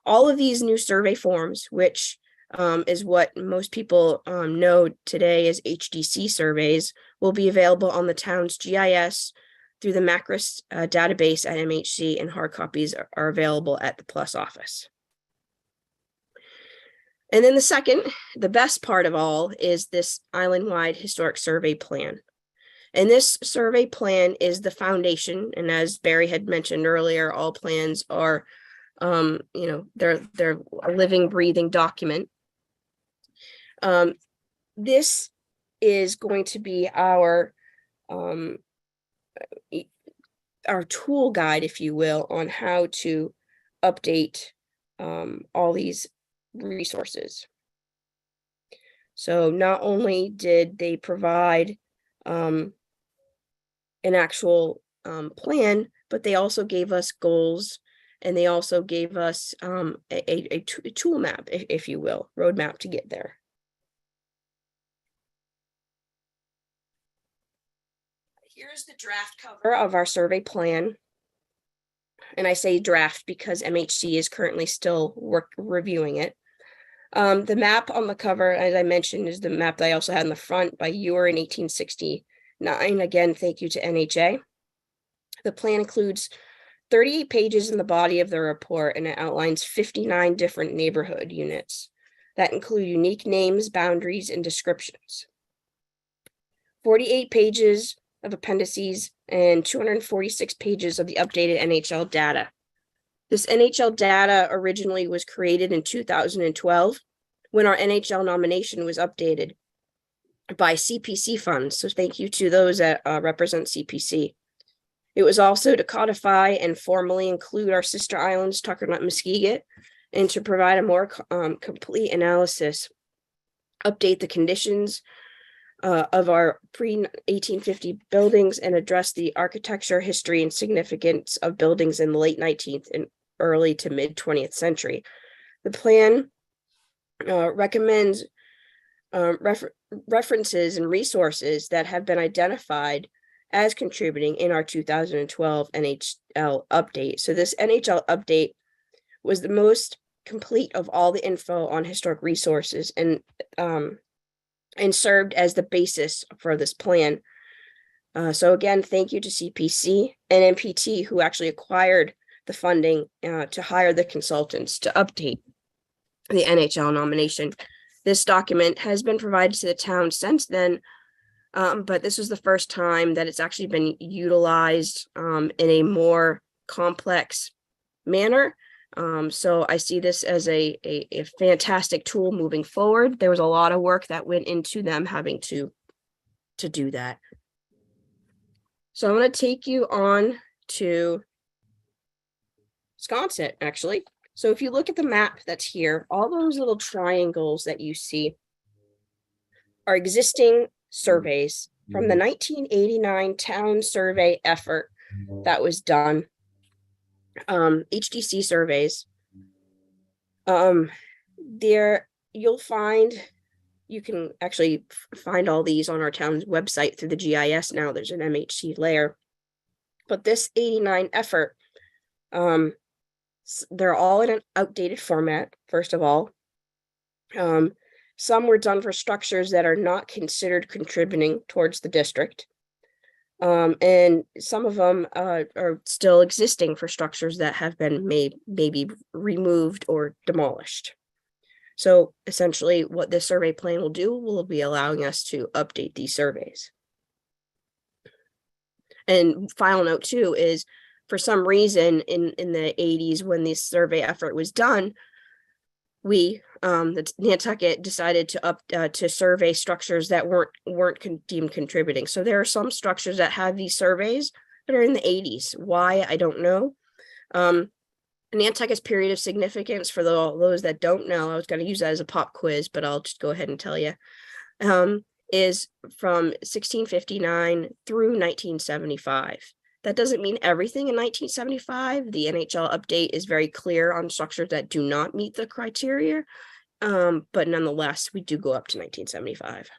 All of these new survey forms, which is what most people know today as HDC surveys, will be available on the town's GIS through the Macris database at MHC, and hard copies are available at the Plus office. And then the best part of all, is this island-wide historic survey plan. And this survey plan is the foundation. And as Barry had mentioned earlier, all plans are, they're a living, breathing document. This is going to be our tool guide, if you will, on how to update all these resources. So not only did they provide an actual plan, but they also gave us goals, and they also gave us a tool map, if you will, roadmap to get there. Here's the draft cover of our survey plan. And I say draft because MHC is currently still reviewing it. The map on the cover, as I mentioned, is the map that I also had in the front by Ewer in 1869. Again, thank you to NHA. The plan includes 38 pages in the body of the report, and it outlines 59 different neighborhood units that include unique names, boundaries, and descriptions. 48 pages of appendices and 246 pages of the updated NHL data. This NHL data originally was created in 2012 when our NHL nomination was updated by CPC funds. So thank you to those that represent CPC. It was also to codify and formally include our sister islands, Tuckernutt and Muskeget, and to provide a more complete analysis, update the conditions of our pre-1850 buildings, and address the architecture, history, and significance of buildings in the late 19th and early to mid 20th century. The plan recommends references and resources that have been identified as contributing in our 2012 NHL update. So this NHL update was the most complete of all the info on historic resources and served as the basis for this plan. So again, thank you to CPC and MPT who actually acquired the funding to hire the consultants to update the NHL nomination. This document has been provided to the town since then, but this was the first time that it's actually been utilized in a more complex manner. So I see this as a fantastic tool moving forward. There was a lot of work that went into them having to do that. So I'm going to take you on to Sconset, actually. So if you look at the map that's here, all those little triangles that you see are existing surveys from the 1989 town survey effort that was done. HDC surveys. There you'll find, you can actually find all these on our town's website through the GIS now. There's an MHC layer. But this 89 effort, they're all in an outdated format, first of all. Some were done for structures that are not considered contributing towards the district. And some of them are still existing for structures that have been maybe removed or demolished. So essentially what this survey plan will do will be allowing us to update these surveys. And final note too is, for some reason in the 80s when this survey effort was done, we the Nantucket decided to survey structures that weren't deemed contributing. So there are some structures that have these surveys that are in the 80s. Why, I don't know. Nantucket's period of significance, for those that don't know, I was going to use that as a pop quiz, but I'll just go ahead and tell you, is from 1659 through 1975. That doesn't mean everything in 1975. The NHL update is very clear on structures that do not meet the criteria, but nonetheless, we do go up to 1975.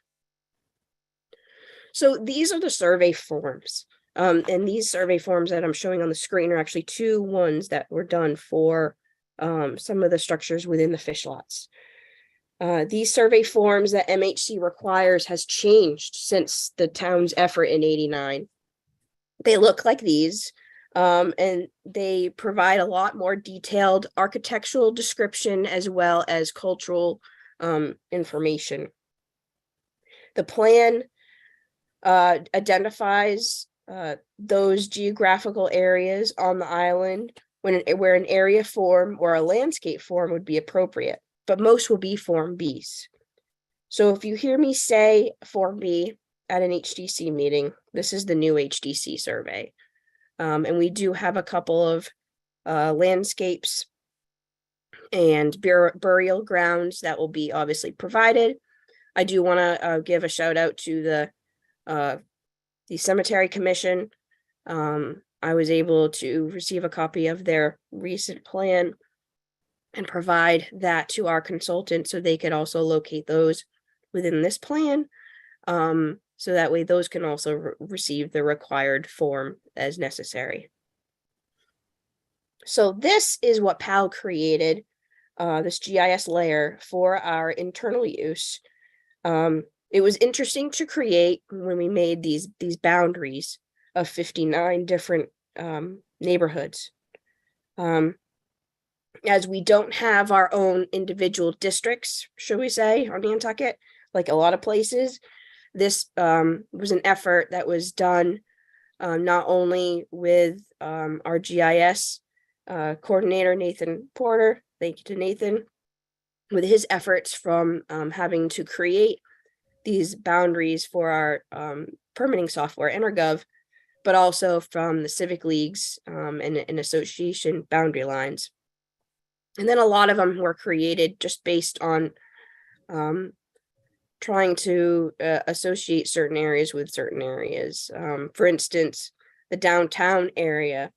So these are the survey forms. And these survey forms that I'm showing on the screen are actually two ones that were done for some of the structures within the fish lots. These survey forms that MHC requires has changed since the town's effort in '89. They look like these, and they provide a lot more detailed architectural description as well as cultural information. The plan identifies those geographical areas on the island where an area form or a landscape form would be appropriate, but most will be Form Bs. So if you hear me say Form B at an HDC meeting, this is the new HDC survey. And we do have a couple of landscapes and burial grounds that will be obviously provided. I do want to give a shout out to the Cemetery Commission. I was able to receive a copy of their recent plan and provide that to our consultant so they could also locate those within this plan. So that way those can also receive the required form as necessary. So this is what PAL created, this GIS layer for our internal use. It was interesting to create when we made these boundaries of 59 different neighborhoods. As we don't have our own individual districts, should we say, on Nantucket, like a lot of places, this was an effort that was done not only with our GIS coordinator, Nathan Porter, thank you to Nathan, with his efforts from having to create these boundaries for our permitting software, EnerGov, but also from the civic leagues and association boundary lines. And then a lot of them were created just based on trying to associate certain areas with certain areas. For instance, the downtown area,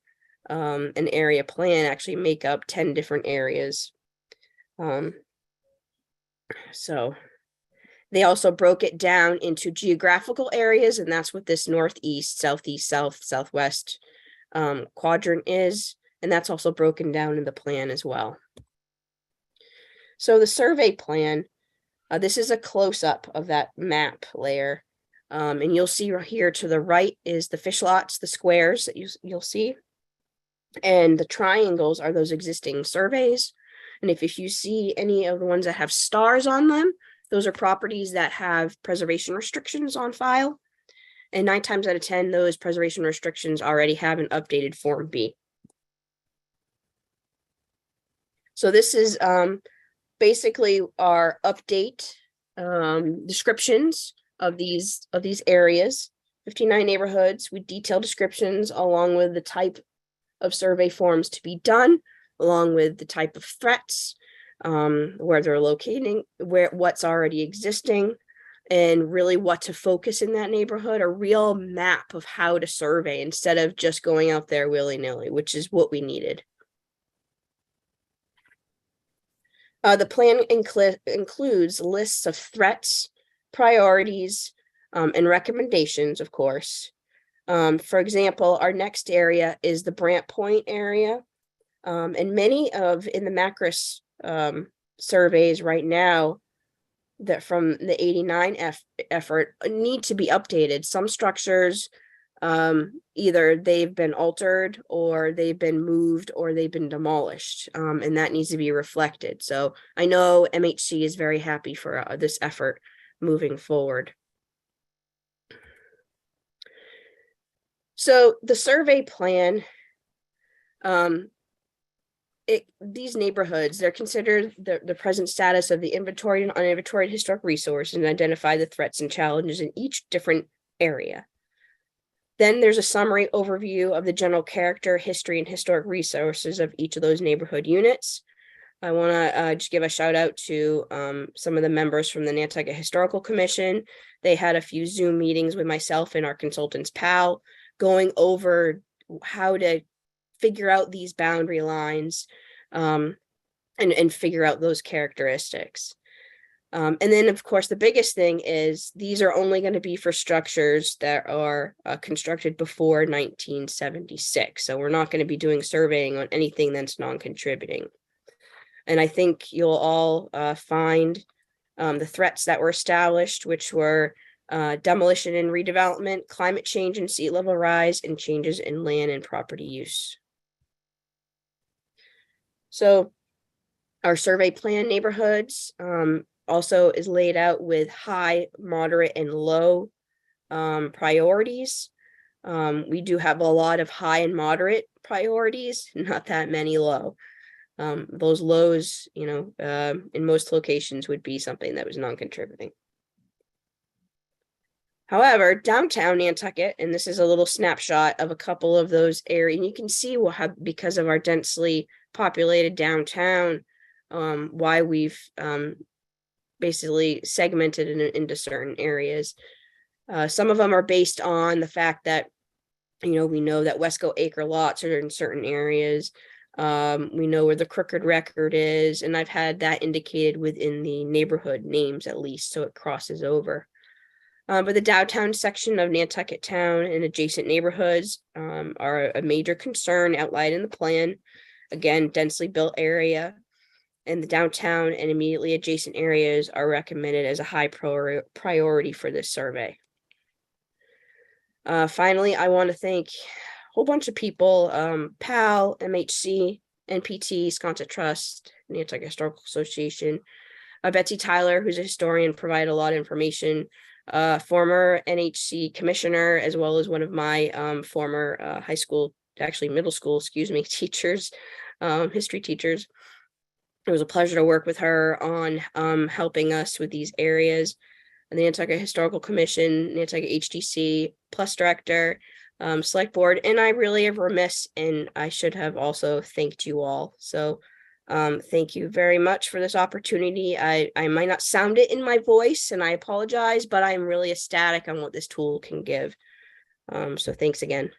an area plan actually make up 10 different areas. So They also broke it down into geographical areas, and that's what this northeast, southeast, south, southwest quadrant is. And that's also broken down in the plan as well. So the survey plan, this is a close-up of that map layer. And you'll see right here to the right is the fish lots, the squares that you'll see. And the triangles are those existing surveys. And if you see any of the ones that have stars on them, those are properties that have preservation restrictions on file. And 9 times out of 10, those preservation restrictions already have an updated Form B. So this is basically our update descriptions of these areas, 59 neighborhoods with detailed descriptions along with the type of survey forms to be done, along with the type of threats, where they're locating, what's already existing, and really what to focus in that neighborhood, a real map of how to survey instead of just going out there willy-nilly, which is what we needed. The plan includes lists of threats, priorities, and recommendations, of course. For example, our next area is the Brant Point area. And many in the Macris surveys right now that from the 89 effort need to be updated. Some structures, either they've been altered or they've been moved or they've been demolished, and that needs to be reflected. So I know MHC is very happy for this effort moving forward. So the survey plan, these neighborhoods, they're considered the present status of the inventory and uninventoried historic resources and identify the threats and challenges in each different area. Then there's a summary overview of the general character, history, and historic resources of each of those neighborhood units. I want to just give a shout out to some of the members from the Nantucket Historical Commission. They had a few Zoom meetings with myself and our consultants, PAL, going over how to figure out these boundary lines and figure out those characteristics. And then, of course, the biggest thing is these are only going to be for structures that are constructed before 1976. So we're not going to be doing surveying on anything that's non-contributing. And I think you'll all find the threats that were established, which were demolition and redevelopment, climate change and sea level rise, and changes in land and property use. So our survey plan neighborhoods also is laid out with high, moderate, and low priorities. We do have a lot of high and moderate priorities, not that many low. Those lows, in most locations would be something that was non-contributing. However, downtown Nantucket, and this is a little snapshot of a couple of those areas, and you can see because of our densely populated downtown, why we've basically segmented into certain areas. Some of them are based on the fact that, we know that Wesco acre lots are in certain areas. We know where the crooked record is, and I've had that indicated within the neighborhood names at least, so it crosses over. But the downtown section of Nantucket town and adjacent neighborhoods are a major concern outlined in the plan. Again, densely built area, and the downtown and immediately adjacent areas are recommended as a high priority for this survey. Finally, I want to thank a whole bunch of people, PAL, MHC, NPT, Sconset Trust, Nantucket Historical Association, Betsy Tyler, who's a historian, provided a lot of information, former NHC commissioner, as well as one of my former middle school, teachers, history teachers. It was a pleasure to work with her on helping us with these areas. And the Nantucket Historical Commission, Nantucket HDC, Plus Director, Select Board, and I really am remiss, and I should have also thanked you all. So thank you very much for this opportunity. I might not sound it in my voice, and I apologize, but I'm really ecstatic on what this tool can give. So thanks again.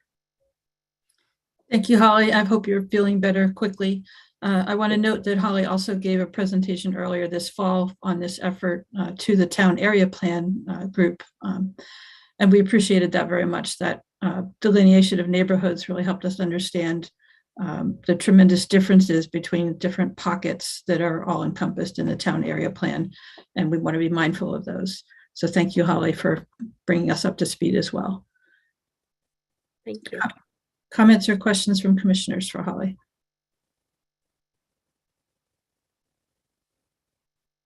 Thank you, Holly. I hope you're feeling better quickly. I want to note that Holly also gave a presentation earlier this fall on this effort to the town area plan group. And we appreciated that very much. That delineation of neighborhoods really helped us understand the tremendous differences between different pockets that are all encompassed in the town area plan. And we want to be mindful of those. So thank you, Holly, for bringing us up to speed as well. Thank you. Comments or questions from commissioners for Holly?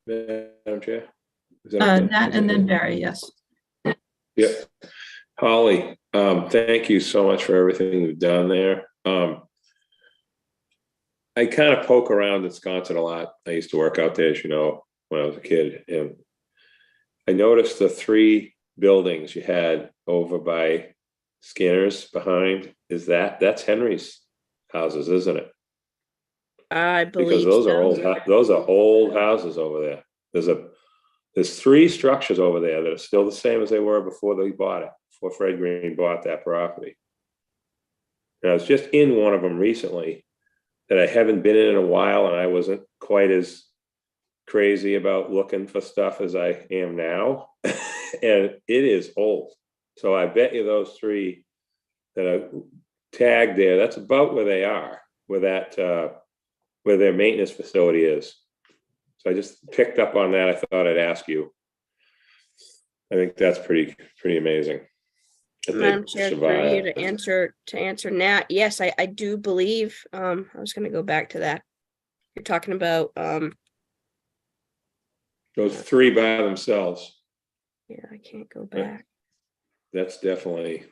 Madam Chair? Is that okay? Nat and then Barry, yes. Yep. Holly, thank you so much for everything you've done there. I kind of poke around Wisconsin a lot. I used to work out there, as you know, when I was a kid. And I noticed the 3 buildings you had over by Skinner's behind. That's Henry's houses, isn't it? I Because believe those are so. those are old houses over there. There's 3 structures over there that are still the same as they were before they bought it, before Fred Green bought that property. And I was just in one of them recently that I haven't been in a while, and I wasn't quite as crazy about looking for stuff as I am now. And it is old. So I bet you those 3 that are tagged there, that's about where they are, where their maintenance facility is. So I just picked up on that. I thought I'd ask you. I think that's pretty amazing. Madam Chair, for you to answer Nat, yes, I do believe, I was gonna go back to that. You're talking about, Those 3 by themselves. yeah, I can't go back. That's definitely.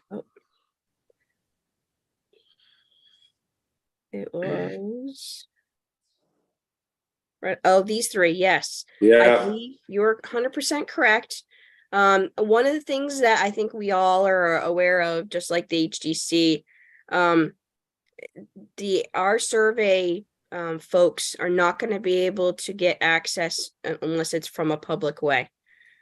It was. Right, oh, these 3, yes. I Yeah. believe you're 100% correct. One of the things that I think we all are aware of, just like the HDC, our survey folks are not going to be able to get access unless it's from a public way.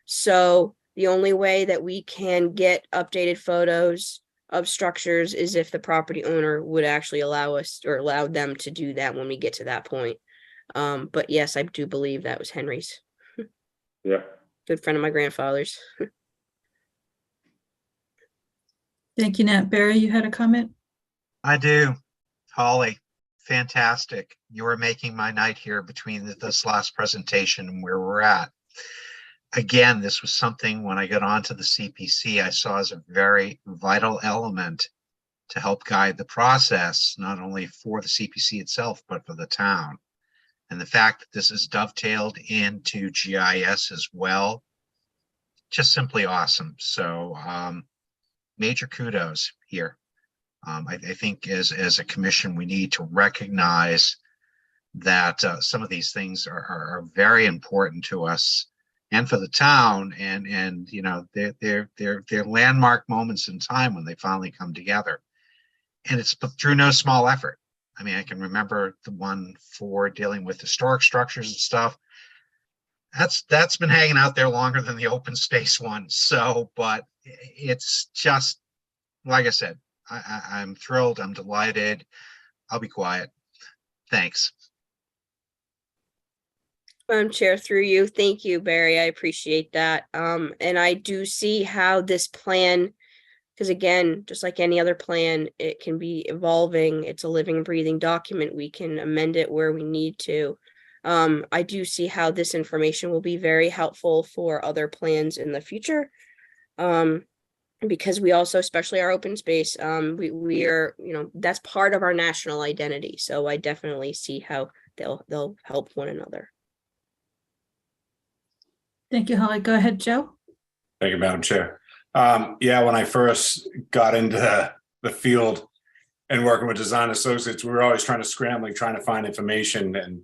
So the only way that we can get updated photos of structures is if the property owner would actually allow us or allow them to do that when we get to that point. But yes, I do believe that was Henry's. Yeah. Good friend of my grandfather's. Thank you, Nat. Barry, you had a comment? I do. Holly, fantastic. You were making my night here between this last presentation and where we're at. Again, this was something when I got onto the CPC, I saw as a very vital element to help guide the process, not only for the CPC itself, but for the town. And the fact that this is dovetailed into GIS as well, just simply awesome. So major kudos here. I think as a commission, we need to recognize that some of these things are very important to us and for the town, and you know, they're landmark moments in time when they finally come together. And it's through no small effort. I mean, I can remember the one for dealing with historic structures and stuff. That's been hanging out there longer than the open space one. So, but it's just, like I said, I'm thrilled. I'm delighted. I'll be quiet. Thanks. Chair, through you. Thank you, Barry. I appreciate that. And I do see how this plan, because again, just like any other plan, it can be evolving. It's a living, breathing document. We can amend it where we need to. I do see how this information will be very helpful for other plans in the future. Because we also, especially our open space, we are, you know, that's part of our national identity. So I definitely see how they'll help one another. Thank you, Holly. Go ahead, Joe. Thank you, Madam Chair. Yeah, when I first got into the field and working with Design Associates, we were always trying to find information. And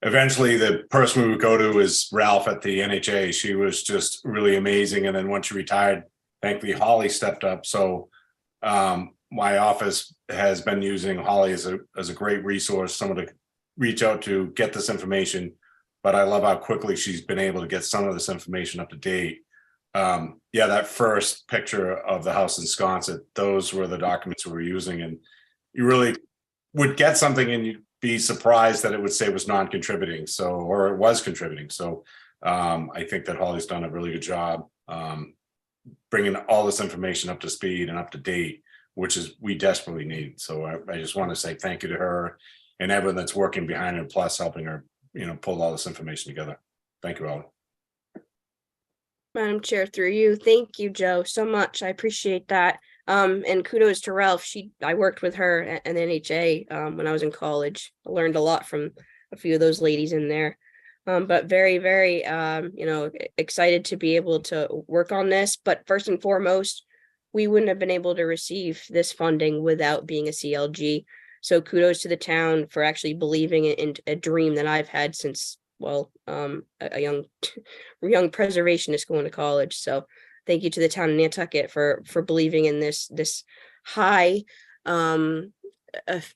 eventually the person we would go to is Ralph at the NHA. She was just really amazing. And then once she retired, thankfully Holly stepped up. So my office has been using Holly as a great resource, someone to reach out to get this information. But I love how quickly she's been able to get some of this information up to date. Yeah, that first picture of the house in Wisconsin, those were the documents we were using, and you really would get something and be surprised that it would say it was non-contributing, so, or it was contributing. So I think that Holly's done a really good job bringing all this information up to speed and up to date, which is we desperately need. So I just want to say thank you to her and everyone that's working behind her, plus helping her, pull all this information together. Thank you, Holly. Madam Chair, through you. Thank you, Joe, so much. I appreciate that. And kudos to Ralph. I worked with her at NHA when I was in college. I learned a lot from a few of those ladies in there. But very, very, excited to be able to work on this. But first and foremost, we wouldn't have been able to receive this funding without being a CLG. So kudos to the town for actually believing in a dream that I've had since, a young preservationist going to college. So thank you to the town of Nantucket for believing in this high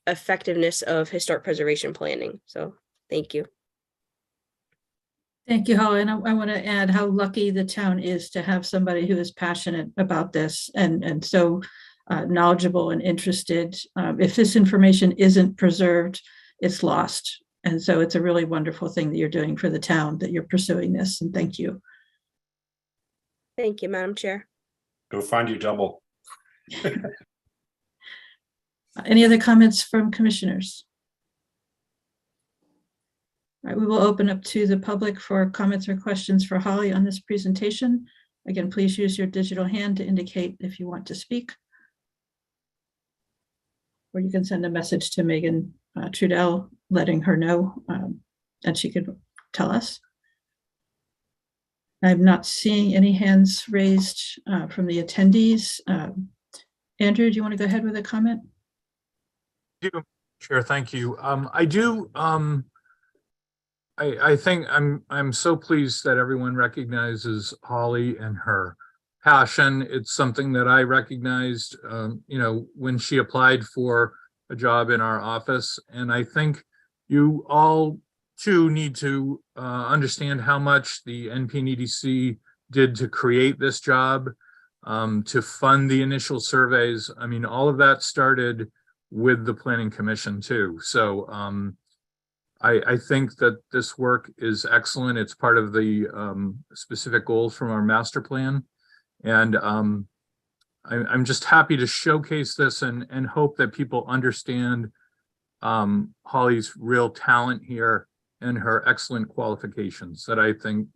effectiveness of historic preservation planning. So thank you. Thank you, Holly. And I want to add how lucky the town is to have somebody who is passionate about this and so knowledgeable and interested. If this information isn't preserved, it's lost. And so it's a really wonderful thing that you're doing for the town, that you're pursuing this. And thank you. Thank you, Madam Chair. Go find your double. Any other comments from commissioners? All right, we will open up to the public for comments or questions for Holly on this presentation. Again, please use your digital hand to indicate if you want to speak. Or you can send a message to Megan Trudell, letting her know that she could tell us. I'm not seeing any hands raised from the attendees. Andrew, do you want to go ahead with a comment? Sure, thank you. I think I'm so pleased that everyone recognizes Holly and her passion. It's something that I recognized, when she applied for a job in our office. And I think you all too need to understand how much the NPNEDC did to create this job, to fund the initial surveys. I mean, all of that started with the Planning Commission too. So I think that this work is excellent. It's part of the specific goals from our master plan. And I'm just happy to showcase this and hope that people understand Holly's real talent here and her excellent qualifications that I think,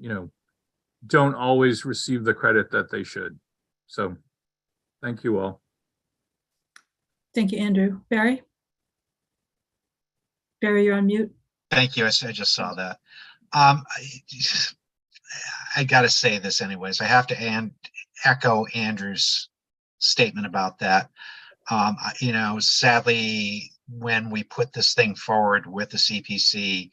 don't always receive the credit that they should. So thank you all. Thank you, Andrew. Barry? Barry, you're on mute. Thank you. I just saw that. I got to say this anyways. I have to echo Andrew's statement about that. Sadly, when we put this thing forward with the CPC,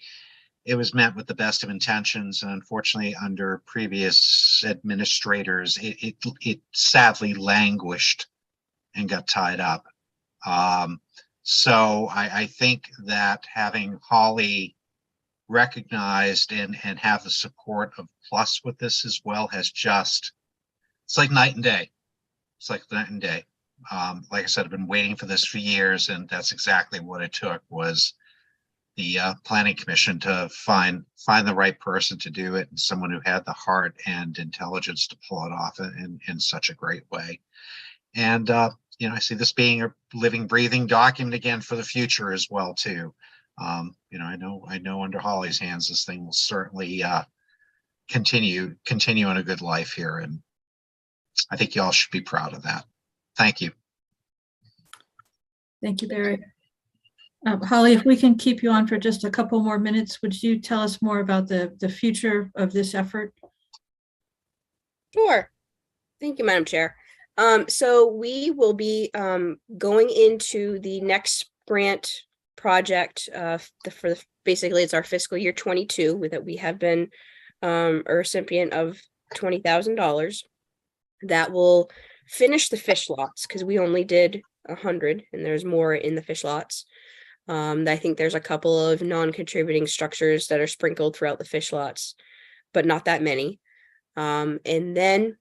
it was met with the best of intentions, and unfortunately, under previous administrators, it sadly languished and got tied up. So I think that having Holly recognized and have the support of Plus with this as well has it's like night and day. It's like night and day. Like I said, I've been waiting for this for years, and that's exactly what it took, was the Planning Commission to find the right person to do it, and someone who had the heart and intelligence to pull it off in such a great way. And I see this being a living, breathing document again for the future as well too. I know under Holly's hands, this thing will certainly continue in a good life here, and I think you all should be proud of that. Thank you. Thank you, Barry. Holly, if we can keep you on for just a couple more minutes, would you tell us more about the future of this effort? Sure. Thank you, Madam Chair. So we will be going into the next grant project basically it's our fiscal year 22 that we have been a recipient of $20,000 that will finish the fish lots, because we only did 100 and there's more in the fish lots. I think there's a couple of non-contributing structures that are sprinkled throughout the fish lots, but not that many. And then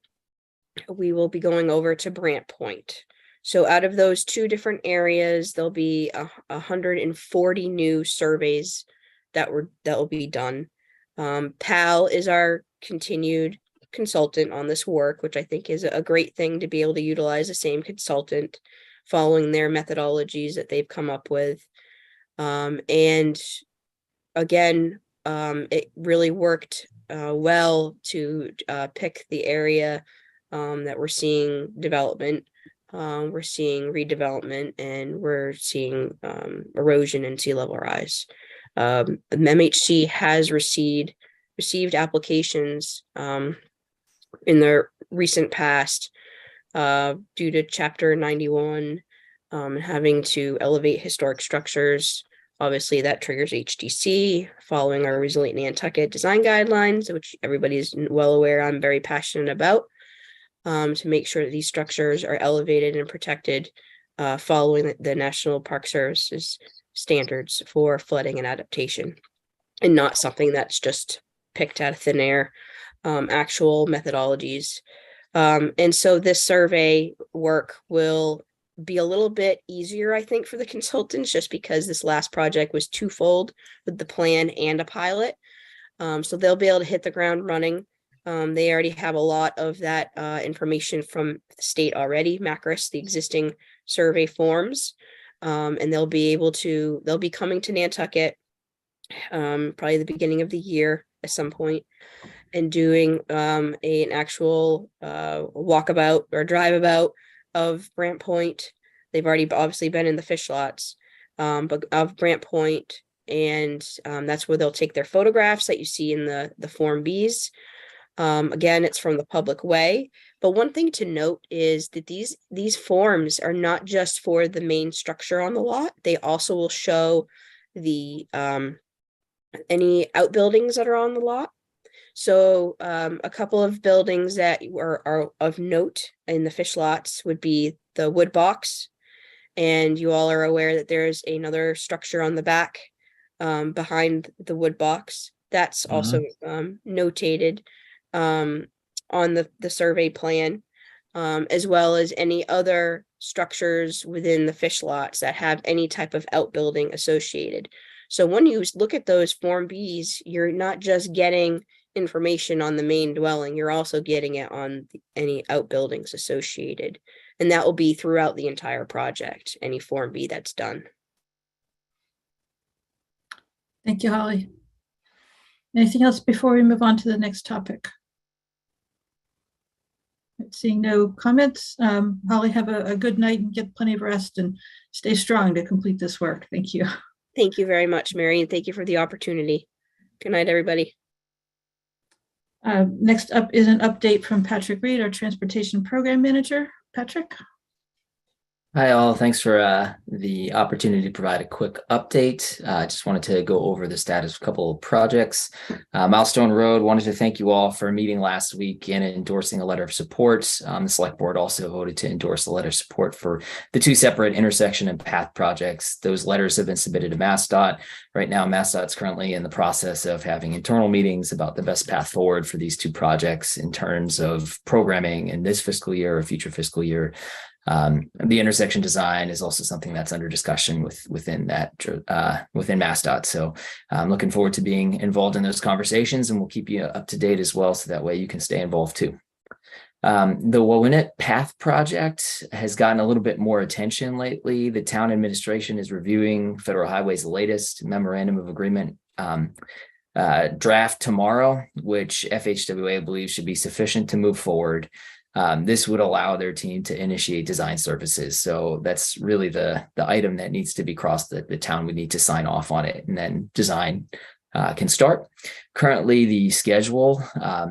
we will be going over to Brant Point. So out of those two different areas, there'll be 140 new surveys that will be done. PAL is our continued consultant on this work, which I think is a great thing to be able to utilize the same consultant following their methodologies that they've come up with. And again, it really worked well to pick the area that we're seeing development. We're seeing redevelopment, and we're seeing erosion and sea level rise. MHC has received applications in the recent past due to Chapter 91 having to elevate historic structures. Obviously, that triggers HDC following our Resilient Nantucket design guidelines, which everybody is well aware I'm very passionate about, to make sure that these structures are elevated and protected following the National Park Service's standards for flooding and adaptation, and not something that's just picked out of thin air, actual methodologies. And so this survey work will be a little bit easier, I think, for the consultants, just because this last project was twofold with the plan and a pilot. So they'll be able to hit the ground running. They already have a lot of that information from the state already, MACRIS, the existing survey forms. And they'll be coming to Nantucket probably the beginning of the year at some point, and doing an actual walkabout or drive about of Brant Point. They've already obviously been in the fish lots, but of Brant Point, and that's where they'll take their photographs that you see in the Form Bs. Again, it's from the public way. But one thing to note is that these forms are not just for the main structure on the lot. They also will show the any outbuildings that are on the lot. So a couple of buildings that are of note in the fish lots would be the wood box. And you all are aware that there's another structure on the back behind the wood box. That's also notated on the survey plan, as well as any other structures within the fish lots that have any type of outbuilding associated. So when you look at those Form Bs, you're not just getting information on the main dwelling, you're also getting it on any outbuildings associated. And that will be throughout the entire project, any Form B that's done. Thank you, Holly. Anything else before we move on to the next topic? Seeing no comments, Holly, have a good night and get plenty of rest and stay strong to complete this work. Thank you. Thank you very much, Mary, and thank you for the opportunity. Good night, everybody. Next up is an update from Patrick Reed, our Transportation Program Manager. Patrick? Hi, all. Thanks for the opportunity to provide a quick update. I just wanted to go over the status of a couple of projects. Milestone Road, wanted to thank you all for meeting last week and endorsing a letter of support. The Select Board also voted to endorse a letter of support for the two separate intersection and path projects. Those letters have been submitted to MassDOT. Right now, MassDOT is currently in the process of having internal meetings about the best path forward for these two projects in terms of programming in this fiscal year or future fiscal year. The intersection design is also something that's under discussion within MassDOT. So I'm looking forward to being involved in those conversations, and we'll keep you up to date as well, so that way you can stay involved too. The Wawinut Path project has gotten a little bit more attention lately. The town administration is reviewing Federal Highway's latest memorandum of agreement draft tomorrow, which FHWA believes should be sufficient to move forward. This would allow their team to initiate design services. So that's really the item that needs to be crossed, that the town would need to sign off on it, and then design can start. Currently, the schedule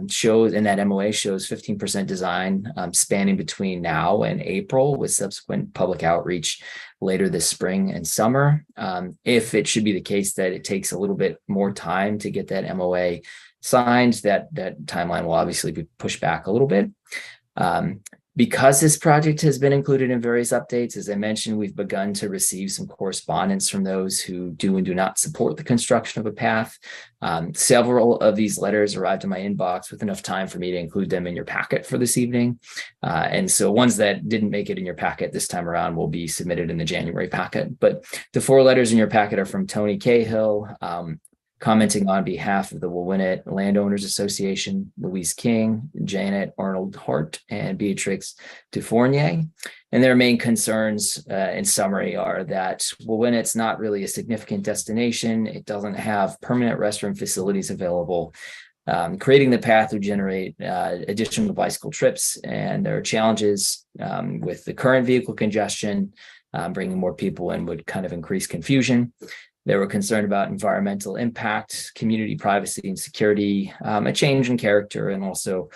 shows, in that MOA shows 15% design spanning between now and April, with subsequent public outreach later this spring and summer. If it should be the case that it takes a little bit more time to get that MOA signed, that timeline will obviously be pushed back a little bit. Because this project has been included in various updates, as I mentioned, we've begun to receive some correspondence from those who do and do not support the construction of a path. Several of these letters arrived in my inbox with enough time for me to include them in your packet for this evening. And so ones that didn't make it in your packet this time around will be submitted in the January packet. But the 4 letters in your packet are from Tony Cahill, commenting on behalf of the Wilwinett Landowners Association, Louise King, Janet Arnold Hart, and Beatrix Dufournier. And their main concerns in summary are that Wilwinett's not really a significant destination. It doesn't have permanent restroom facilities available. Creating the path would generate additional bicycle trips, and there are challenges with the current vehicle congestion. Bringing more people in would kind of increase confusion. They were concerned about environmental impact, community privacy and security, a change in character, and also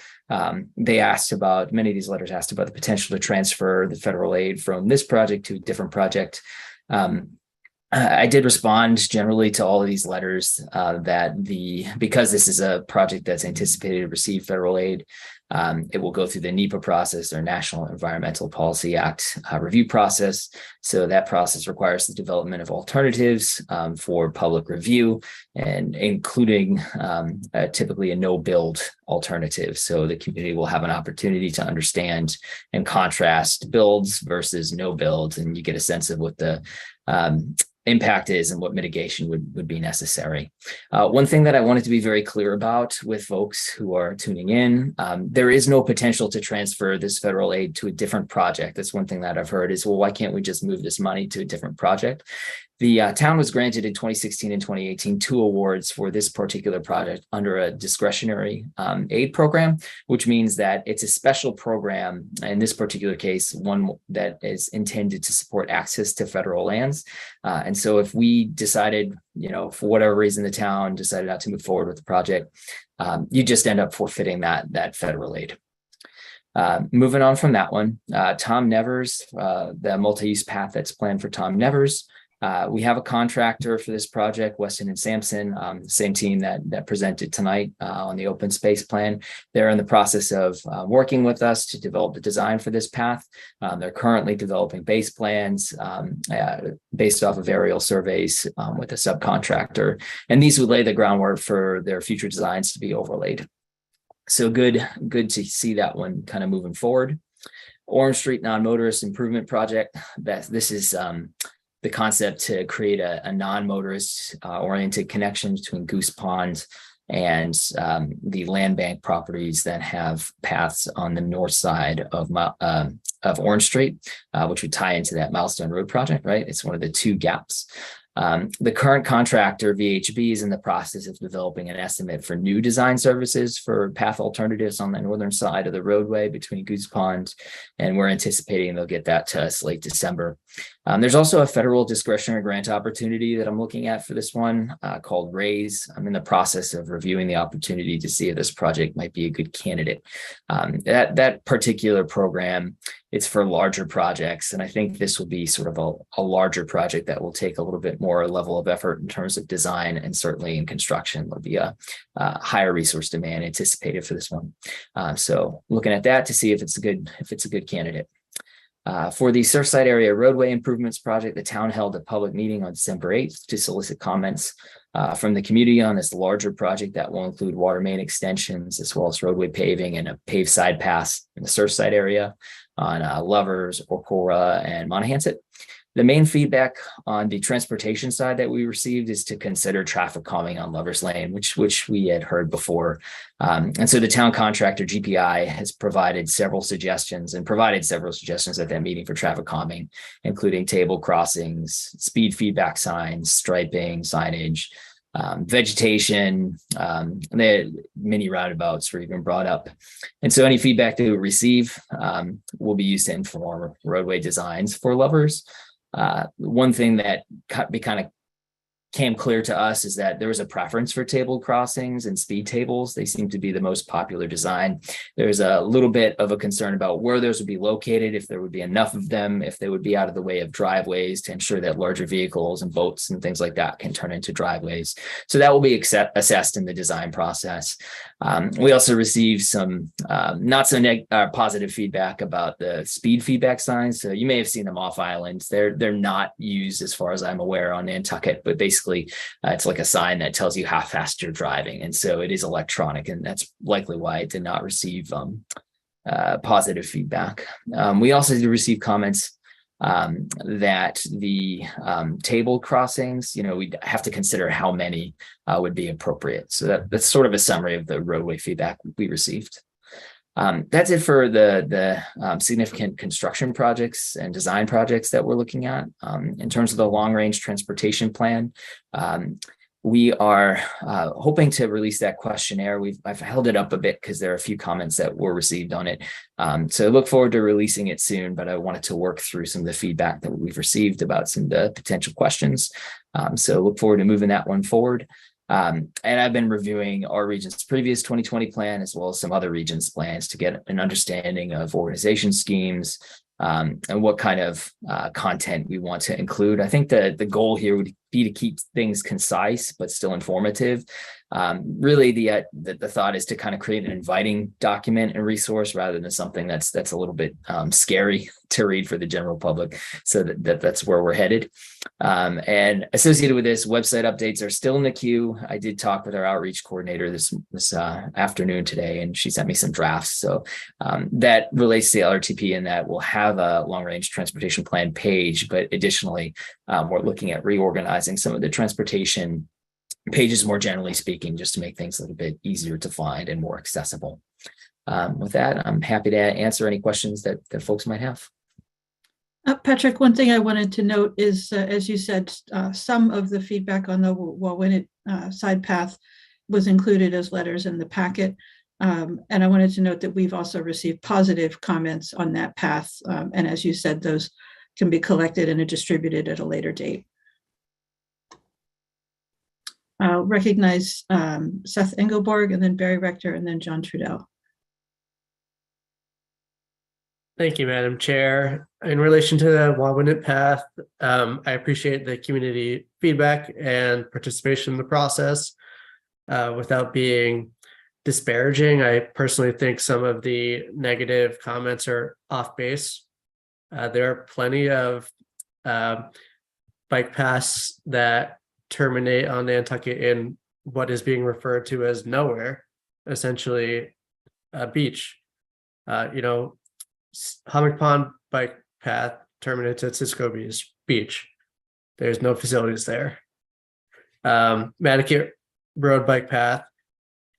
they asked about, many of these letters asked about the potential to transfer the federal aid from this project to a different project. I did respond generally to all of these letters because this is a project that's anticipated to receive federal aid, it will go through the NEPA process, or National Environmental Policy Act review process. So that process requires the development of alternatives for public review, and including typically a no-build alternative. So the community will have an opportunity to understand and contrast builds versus no builds, and you get a sense of what the impact is and what mitigation would be necessary. One thing that I wanted to be very clear about with folks who are tuning in, there is no potential to transfer this federal aid to a different project. That's one thing that I've heard is, well, why can't we just move this money to a different project? The town was granted in 2016 and 2018 2 awards for this particular project under a discretionary aid program, which means that it's a special program, in this particular case, one that is intended to support access to federal lands. And so if we decided, for whatever reason, the town decided not to move forward with the project, you just end up forfeiting that federal aid. Moving on from that one, Tom Nevers, the multi-use path that's planned for Tom Nevers. We have a contractor for this project, Weston and Sampson, the same team that presented tonight on the open space plan. They're in the process of working with us to develop the design for this path. They're currently developing base plans based off of aerial surveys with a subcontractor, and these would lay the groundwork for their future designs to be overlaid. So good to see that one kind of moving forward. Orange Street Non-Motorist Improvement Project. This is the concept to create a non-motorist oriented connection between Goose Pond and the land bank properties that have paths on the north side of Orange Street, which would tie into that Milestone Road project, right? It's one of the 2 gaps. The current contractor, VHB, is in the process of developing an estimate for new design services for path alternatives on the northern side of the roadway between Goose Pond, and we're anticipating they'll get that to us late December. There's also a federal discretionary grant opportunity that I'm looking at for this one called RAISE. I'm in the process of reviewing the opportunity to see if this project might be a good candidate. That particular program, it's for larger projects, and I think this will be sort of a larger project that will take a little bit more level of effort in terms of design, and certainly in construction there'll be a higher resource demand anticipated for this one. So looking at that to see if it's a good candidate. For the Surfside Area Roadway Improvements Project, the town held a public meeting on December 8th to solicit comments from the community on this larger project that will include water main extensions, as well as roadway paving and a paved side pass in the Surfside area on Lovers, Orcora, and Monahans. The main feedback on the transportation side that we received is to consider traffic calming on Lovers Lane, which we had heard before. And so the town contractor, GPI, has provided several suggestions at that meeting for traffic calming, including table crossings, speed feedback signs, striping, signage, vegetation, the mini roundabouts were even brought up. And so any feedback that we receive will be used to inform roadway designs for Lovers. One thing that kind of came clear to us is that there was a preference for table crossings and speed tables. They seem to be the most popular design. There's a little bit of a concern about where those would be located, if there would be enough of them, if they would be out of the way of driveways to ensure that larger vehicles and boats and things like that can turn into driveways. So that will be assessed in the design process. We also received some not so positive feedback about the speed feedback signs. So you may have seen them off island. They're not used, as far as I'm aware, on Nantucket, but basically it's like a sign that tells you how fast you're driving. And so it is electronic, and that's likely why it did not receive positive feedback. We also did receive comments that the table crossings, we'd have to consider how many would be appropriate. So that's sort of a summary of the roadway feedback we received. That's it for the significant construction projects and design projects that we're looking at. In terms of the long-range transportation plan, we are hoping to release that questionnaire. I've held it up a bit because there are a few comments that were received on it. So I look forward to releasing it soon, but I wanted to work through some of the feedback that we've received about some of the potential questions. So look forward to moving that one forward. And I've been reviewing our region's previous 2020 plan, as well as some other regions' plans, to get an understanding of organization schemes, and what kind of content we want to include. I think the goal here would be to keep things concise but still informative. Really, the thought is to kind of create an inviting document and resource rather than something that's a little bit scary to read for the general public. So that's where we're headed. And associated with this, website updates are still in the queue. I did talk with our outreach coordinator this afternoon today, and she sent me some drafts. So that relates to the LRTP, and that we'll have a long-range transportation plan page. But additionally, we're looking at reorganizing some of the transportation pages, more generally speaking, just to make things a little bit easier to find and more accessible. With that, I'm happy to answer any questions that folks might have. Patrick, one thing I wanted to note is, as you said, some of the feedback on the Wauwinet side path was included as letters in the packet. And I wanted to note that we've also received positive comments on that path. And as you said, those can be collected and distributed at a later date. I'll recognize Seth Engelborg, and then Barry Rector, and then John Trudell. Thank you, Madam Chair. In relation to the Wauwinet path, I appreciate the community feedback and participation in the process. Without being disparaging, I personally think some of the negative comments are off base. There are plenty of bike paths that terminate on Nantucket in what is being referred to as nowhere, essentially a beach. Hummock Pond bike path terminates at Cisco Beach. There's no facilities there. Nantucket Road bike path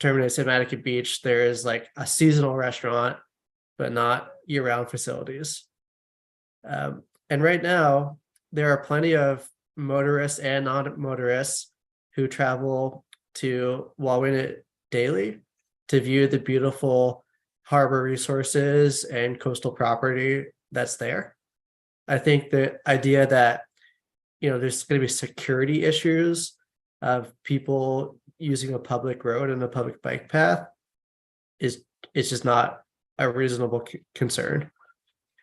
terminates at Nantucket Beach. There is like a seasonal restaurant, but not year-round facilities. And right now, there are plenty of motorists and non-motorists who travel to Wauwinet daily to view the beautiful harbor resources and coastal property that's there. I think the idea that there's going to be security issues of people using a public road and a public bike path is just not a reasonable concern.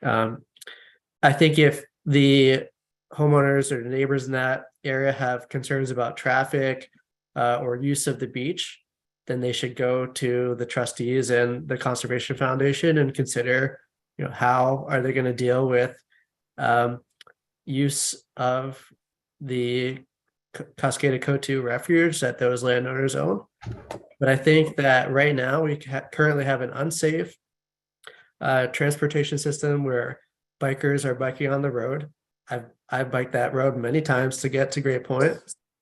I think if the homeowners or the neighbors in that area have concerns about traffic or use of the beach, then they should go to the trustees and the Conservation Foundation and consider, how are they going to deal with use of the Cascada Cotu refuge that those landowners own. But I think that right now we currently have an unsafe transportation system where bikers are biking on the road. I've biked that road many times to get to Great Point.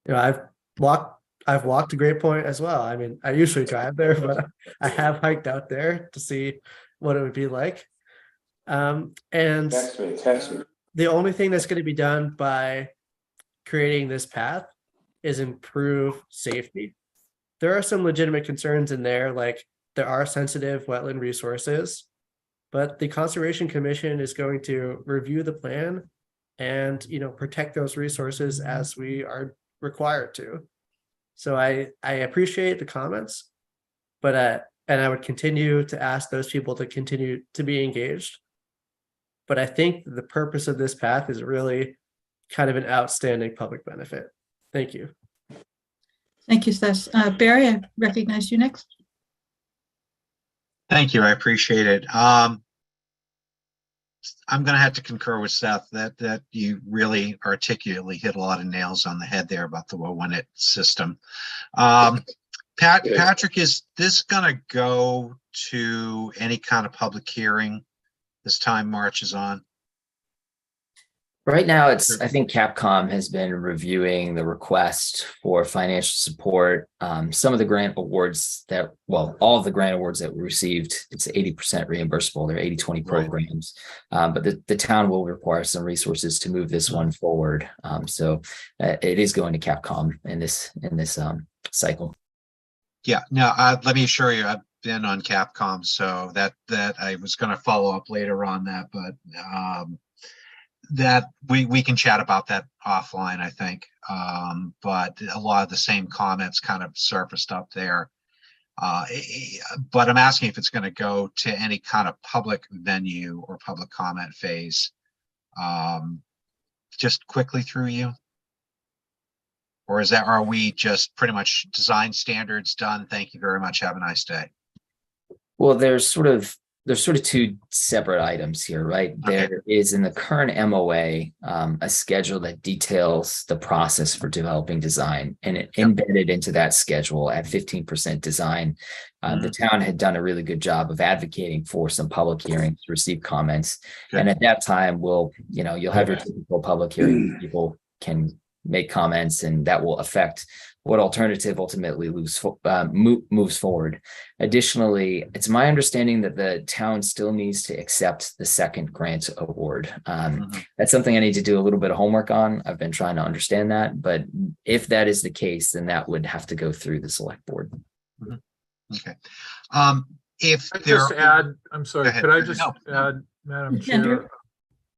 I've walked to Great Point as well. I mean, I usually drive there, but I have hiked out there to see what it would be like. And Text me. The only thing that's going to be done by creating this path is improve safety. There are some legitimate concerns in there, like there are sensitive wetland resources, but the Conservation Commission is going to review the plan and protect those resources as we are required to. So I appreciate the comments, but and I would continue to ask those people to continue to be engaged. But I think the purpose of this path is really kind of an outstanding public benefit. Thank you. Thank you, Seth. Barry, I recognize you next. Thank you. I appreciate it. I'm going to have to concur with Seth that you really articulately hit a lot of nails on the head there about the WINIT system. Patrick, is this going to go to any kind of public hearing this time March is on? Right now, I think Capcom has been reviewing the request for financial support. Some of the grant awards all of the grant awards that we received, it's 80% reimbursable. They're 80/20 programs. But the town will require some resources to move this one forward. So it is going to Capcom in this cycle. Yeah, no, let me assure you, I've been on Capcom, so that I was going to follow up later on that, but that we can chat about that offline, I think. But a lot of the same comments kind of surfaced up there. But I'm asking if it's going to go to any kind of public venue or public comment phase. Just quickly through you. Or are we just pretty much design standards done? Thank you very much. Have a nice day. Well, there's sort of two separate items here, right? Okay. There is in the current MOA a schedule that details the process for developing design, and embedded into that schedule at 15% design. The town had done a really good job of advocating for some public hearings to receive comments. Good. And at that time, you'll have your typical public hearing. People can make comments, and that will affect what alternative ultimately moves forward. Additionally, it's my understanding that the town still needs to accept the second grant award. That's something I need to do a little bit of homework on. I've been trying to understand that, but if that is the case, then that would have to go through the select board. Okay. If Could I there, just add, I'm sorry, ahead. could I just No. add, Madam Andrew? Chair?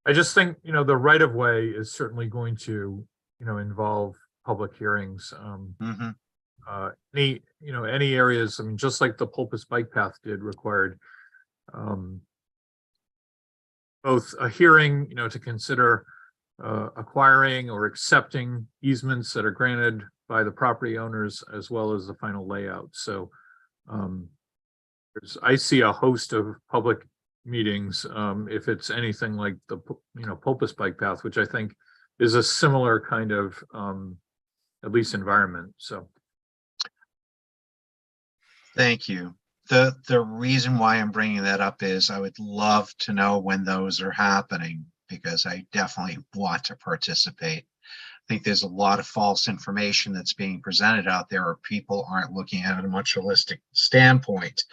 I just think, the right of way is certainly going to, involve public hearings. Any areas, just like the Pulpus bike path did, required both a hearing, to consider acquiring or accepting easements that are granted by the property owners, as well as the final layout. So I see a host of public meetings, if it's anything like the Pulpus bike path, which I think is a similar kind of at least environment. So thank you. The reason why I'm bringing that up is I would love to know when those are happening, because I definitely want to participate. I think there's a lot of false information that's being presented out there, or people aren't looking at it a much holistic standpoint.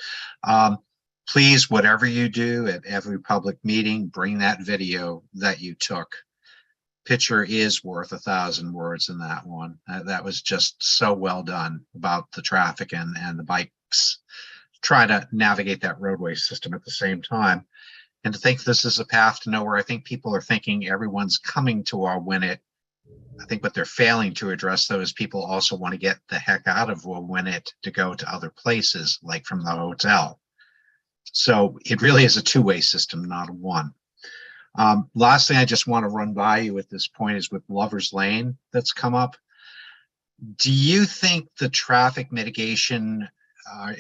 Please, whatever you do at every public meeting, bring that video that you took. Picture is worth 1,000 words in that one. That was just so well done about the traffic and the bikes, trying to navigate that roadway system at the same time. And to think this is a path to nowhere, I think people are thinking everyone's coming to our WINIT. I think what they're failing to address, though, is people also want to get the heck out of WINIT to go to other places, like from the hotel. So it really is a two-way system, not a one. Last thing I just want to run by you at this point is with Lover's Lane that's come up. Do you think the traffic mitigation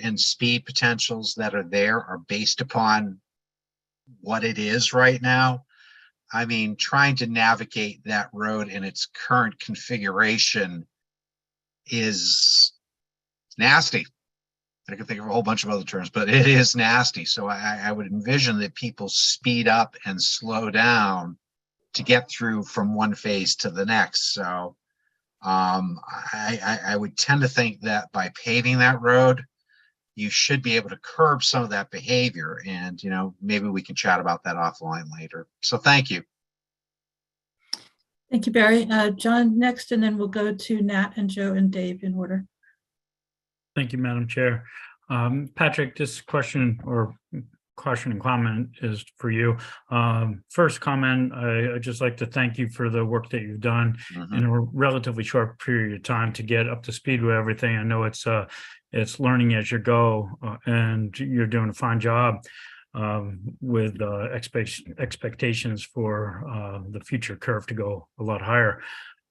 and speed potentials that are there are based upon what it is right now? I mean, trying to navigate that road in its current configuration is nasty. I can think of a whole bunch of other terms, but it is nasty. So I would envision that people speed up and slow down to get through from one phase to the next. So I would tend to think that by paving that road, you should be able to curb some of that behavior. And, maybe we can chat about that offline later. So thank you. Thank you, Barry. John next, and then we'll go to Nat and Joe and Dave in order. Thank you, Madam Chair. Patrick, this question and comment is for you. First comment, I'd just like to thank you for the work that you've done in a relatively short period of time to get up to speed with everything. I know it's learning as you go, and you're doing a fine job with expectations for the future curve to go a lot higher.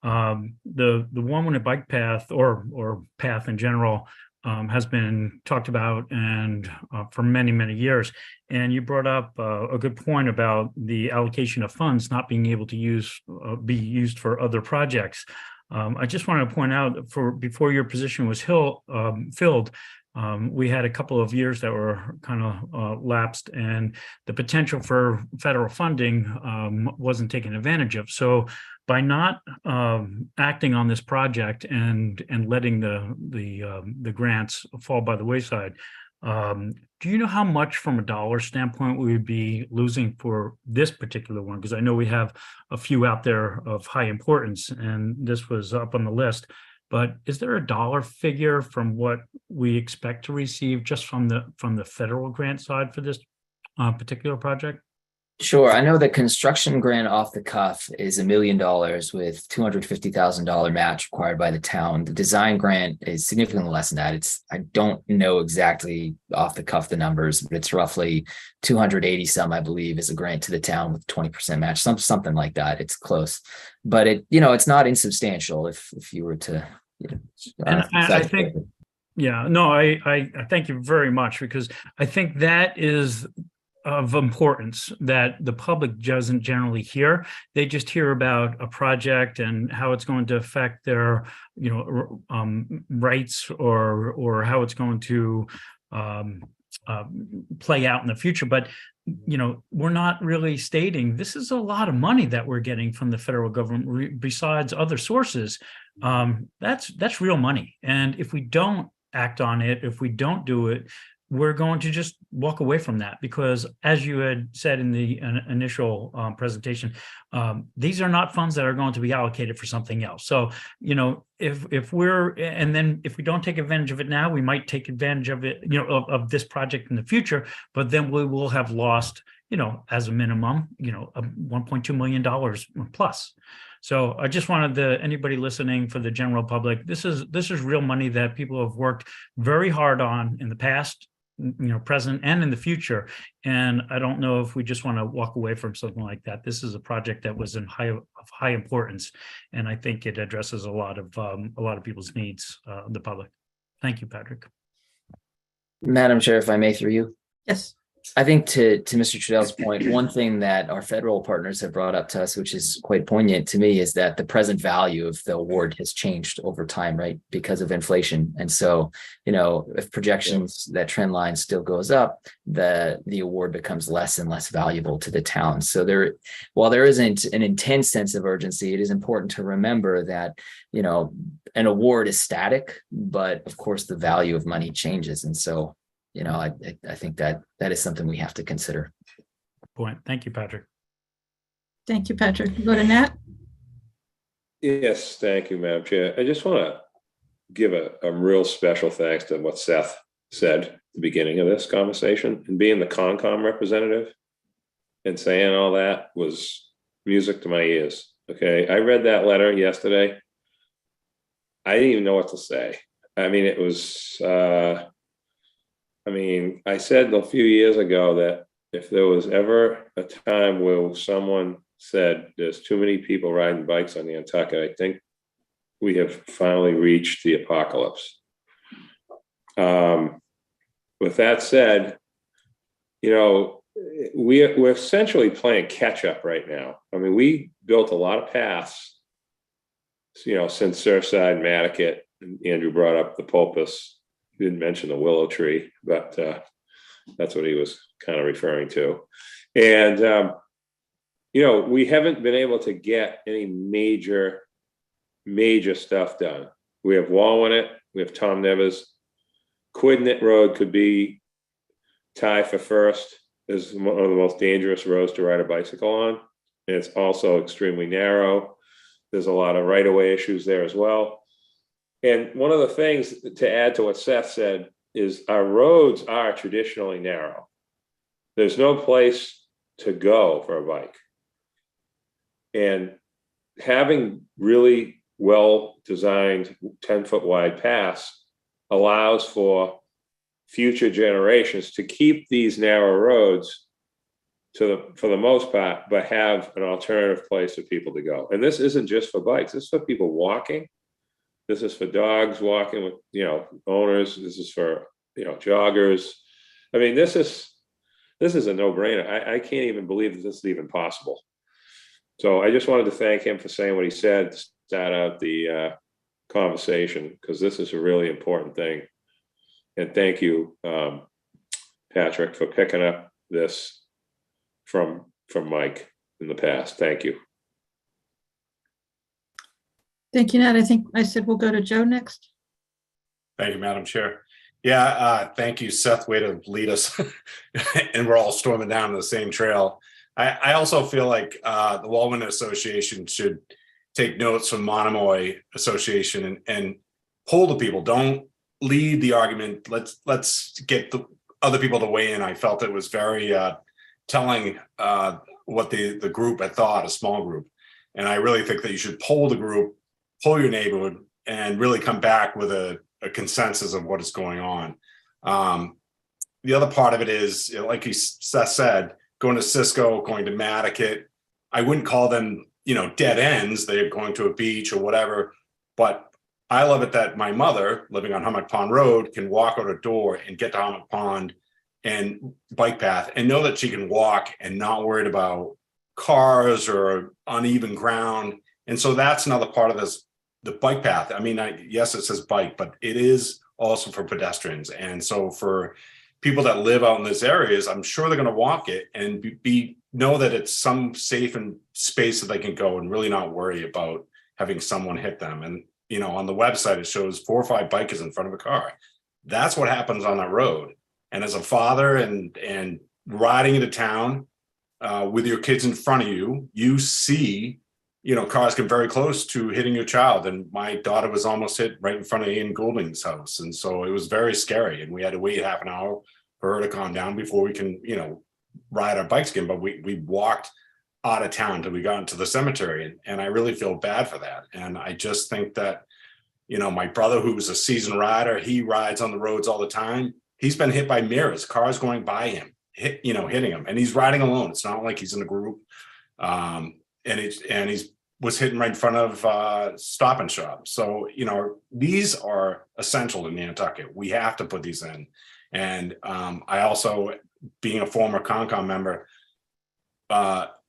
The one with a bike path or path in general, has been talked about and for many, many years. And you brought up a good point about the allocation of funds not being able to be used for other projects. I just want to point out before your position was filled, we had a couple of years that were kind of lapsed, and the potential for federal funding wasn't taken advantage of. So by not acting on this project and letting the grants fall by the wayside, do you know how much from a dollar standpoint we would be losing for this particular one? Because I know we have a few out there of high importance, and this was up on the list. But is there a dollar figure from what we expect to receive just from the federal grant side for this particular project? Sure. I know the construction grant off the cuff is $1 million with $250,000 match required by the town. The design grant is significantly less than that. I don't know exactly off the cuff the numbers, but it's roughly 280 some, I believe, is a grant to the town with 20% match, something like that. It's close, but it's not insubstantial if you were to, And I think, yeah, no, I thank you very much, because I think that is of importance that the public doesn't generally hear. They just hear about a project and how it's going to affect their, rights or how it's going to play out in the future. But we're not really stating this is a lot of money that we're getting from the federal government besides other sources. That's real money, and if we don't act on it, if we don't do it, we're going to just walk away from that, because as you had said in the initial presentation, these are not funds that are going to be allocated for something else. So, if we don't take advantage of it now, we might take advantage of it, of this project in the future, but then we will have lost, as a minimum, $1.2 million plus. So I just wanted anybody listening, for the general public, this is real money that people have worked very hard on in the past, present and in the future. And I don't know if we just want to walk away from something like that. This is a project that was of high importance, and I think it addresses a lot of people's needs, the public. Thank you, Patrick. Madam Chair, if I may, through you. Yes. I think to Mr. Trudell's point, one thing that our federal partners have brought up to us, which is quite poignant to me, is that the present value of the award has changed over time, right? Because of inflation. And so, if projections, that trend line still goes up, the award becomes less and less valuable to the town. So while there isn't an intense sense of urgency, it is important to remember that, an award is static, but of course the value of money changes. And so, I think that is something we have to consider. Point. Thank you, Patrick. Thank you, Patrick. Go to Nat. Yes, thank you, Madam Chair. I just want to give a real special thanks to what Seth said at the beginning of this conversation, and being the Concom representative and saying all that was music to my ears. Okay, I read that letter yesterday. I didn't even know what to say. I mean, it was. I said a few years ago that if there was ever a time where someone said there's too many people riding bikes on Nantucket, I think we have finally reached the apocalypse. With that said, we're essentially playing catch up right now. We built a lot of paths, since Surfside, Nantucket, and Andrew brought up the Pulpus. He didn't mention the willow tree, but that's what he was kind of referring to. And, we haven't been able to get any major stuff done. We have Walnut, we have Tom Nevers. Quidnet Road could be tied for first as one of the most dangerous roads to ride a bicycle on. And it's also extremely narrow. There's a lot of right-of-way issues there as well. And one of the things to add to what Seth said is our roads are traditionally narrow. There's no place to go for a bike. And having really well-designed 10-foot wide paths allows for future generations to keep these narrow roads for the most part, but have an alternative place for people to go. And this isn't just for bikes, this is for people walking. This is for dogs walking with, owners. This is for, joggers. I mean, this is a no-brainer. I can't even believe that this is even possible. So I just wanted to thank him for saying what he said to start out the conversation, because this is a really important thing. And thank you, Patrick, for picking up this from Mike in the past. Thank you. Thank you, Nat. I think I said we'll go to Joe next. Thank you, Madam Chair. Yeah, thank you, Seth, way to lead us. And we're all storming down the same trail. I also feel like the Wallman Association should take notes from Monomoy Association and hold the people. Don't lead the argument. Let's get the other people to weigh in. I felt it was very telling what the group had thought, a small group. And I really think that you should poll the group, poll your neighborhood, and really come back with a consensus of what is going on. The other part of it is, like Seth said, going to Cisco, going to Nantucket. I wouldn't call them, dead ends. They're going to a beach or whatever. But I love it that my mother, living on Hummock Pond Road, can walk out a door and get to Hummock Pond and bike path and know that she can walk and not worried about cars or uneven ground. And so that's another part of this, the bike path. I mean, yes, it says bike, but it is also for pedestrians. And so for people that live out in these areas, I'm sure they're going to walk it and know that it's some safe and space that they can go and really not worry about having someone hit them. And, on the website, it shows 4 or 5 bikers in front of a car. That's what happens on that road. And as a father and riding into town with your kids in front of you, you see, cars get very close to hitting your child. And my daughter was almost hit right in front of Ian Goulding's house. And so it was very scary. And we had to wait half an hour for her to calm down before we can, ride our bikes again. But we walked out of town till we got into the cemetery. And I really feel bad for that. And I just think that, my brother, who's a seasoned rider, he rides on the roads all the time. He's been hit by mirrors, cars going by him, hitting him, and he's riding alone. It's not like he's in a group. And he's was hitting right in front of Stop and Shop. So, these are essential in Nantucket. We have to put these in. And I also, being a former Concom member,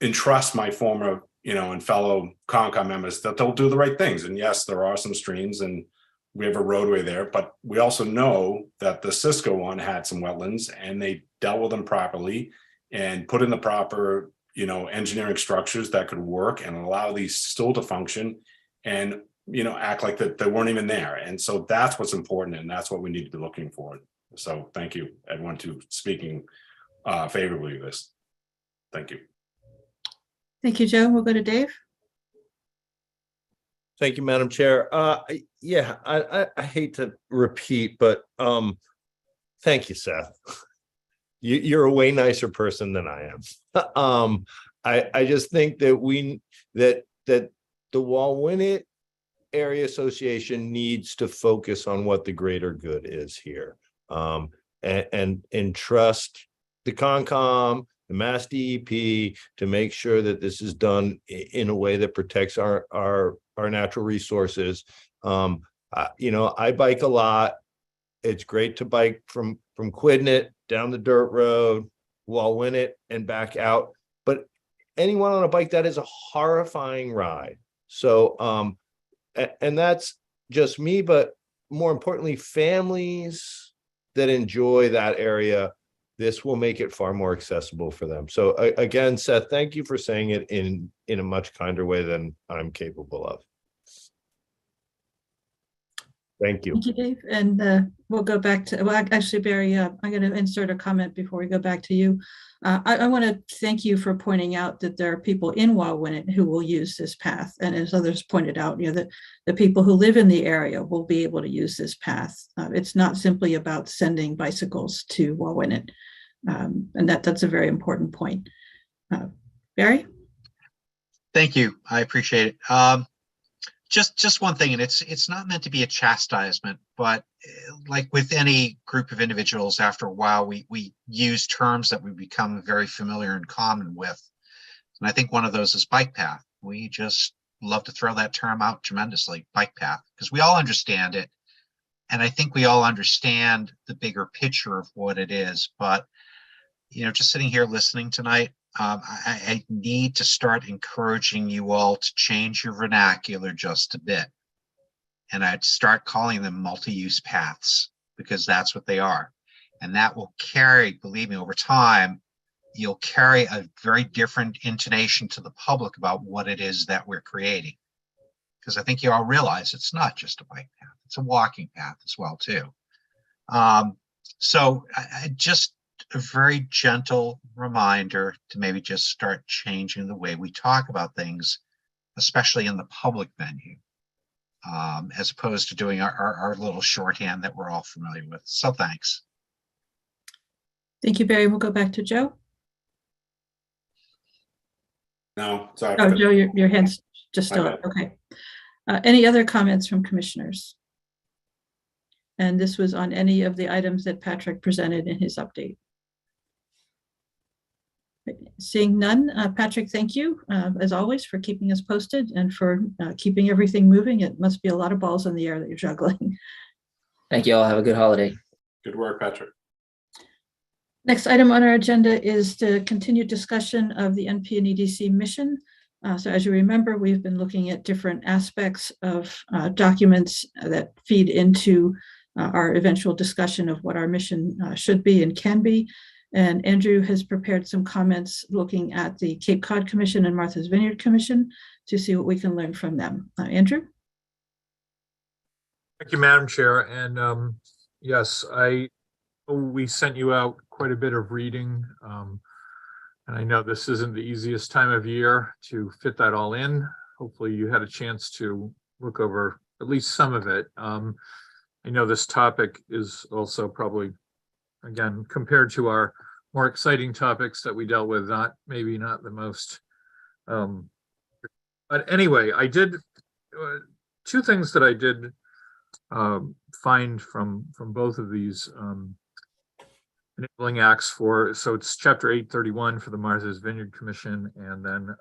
entrust my former, and fellow Concom members that they'll do the right things. And yes, there are some streams and we have a roadway there, but we also know that the Cisco one had some wetlands and they dealt with them properly and put in the proper, engineering structures that could work and allow these still to function and, act like that they weren't even there. And so that's what's important. And that's what we need to be looking for. So thank you, everyone, to speaking favorably of this. Thank you. Thank you, Joe. We'll go to Dave. Thank you, Madam Chair. Yeah, I hate to repeat, but thank you, Seth. You're a way nicer person than I am. I just think that that the Wallwinnet Area Association needs to focus on what the greater good is here, and trust the Concom, the Mass DEP to make sure that this is done in a way that protects our natural resources. I bike a lot. It's great to bike from Quidnet down the dirt road, Wallwinnet, and back out. But anyone on a bike, that is a horrifying ride. So, and that's just me, but more importantly, families that enjoy that area, this will make it far more accessible for them. So again, Seth, thank you for saying it in a much kinder way than I'm capable of. Thank you. Thank you, Dave. And we'll go back to, well, actually, Barry, I'm going to insert a comment before we go back to you. I want to thank you for pointing out that there are people in Wallwinnet who will use this path. And as others pointed out, that the people who live in the area will be able to use this path. It's not simply about sending bicycles to Wallwinnet. And that's a very important point. Barry? Thank you. I appreciate it. Just one thing, and it's not meant to be a chastisement, but like with any group of individuals, after a while, we use terms that we become very familiar and common with. And I think one of those is bike path. We just love to throw that term out tremendously, bike path, because we all understand it. And I think we all understand the bigger picture of what it is. But, just sitting here listening tonight, I need to start encouraging you all to change your vernacular just a bit. And I'd start calling them multi-use paths, because that's what they are. And that will carry, believe me, over time, you'll carry a very different intonation to the public about what it is that we're creating. Because I think you all realize it's not just a bike path, it's a walking path as well, too. So I just a very gentle reminder to maybe just start changing the way we talk about things, especially in the public venue, as opposed to doing our little shorthand that we're all familiar with. So thanks. Thank you, Barry. We'll go back to Joe. No, sorry. Oh, Joe, your hand's just still up. Okay. Any other comments from commissioners? And this was on any of the items that Patrick presented in his update. Seeing none, Patrick, thank you, as always, for keeping us posted and for keeping everything moving. It must be a lot of balls in the air that you're juggling. Thank you all. Have a good holiday. Good work, Patrick. Next item on our agenda is the continued discussion of the NP and EDC mission. So as you remember, we've been looking at different aspects of documents that feed into our eventual discussion of what our mission should be and can be. And Andrew has prepared some comments looking at the Cape Cod Commission and Martha's Vineyard Commission to see what we can learn from them. Andrew? Thank you, Madam Chair. And yes, we sent you out quite a bit of reading. And I know this isn't the easiest time of year to fit that all in. Hopefully you had a chance to look over at least some of it. I know this topic is also probably, again, compared to our more exciting topics that we dealt with, maybe not the most. But anyway, I did two things that I did find from both of these enabling acts so it's chapter 831 for the Martha's Vineyard Commission, and then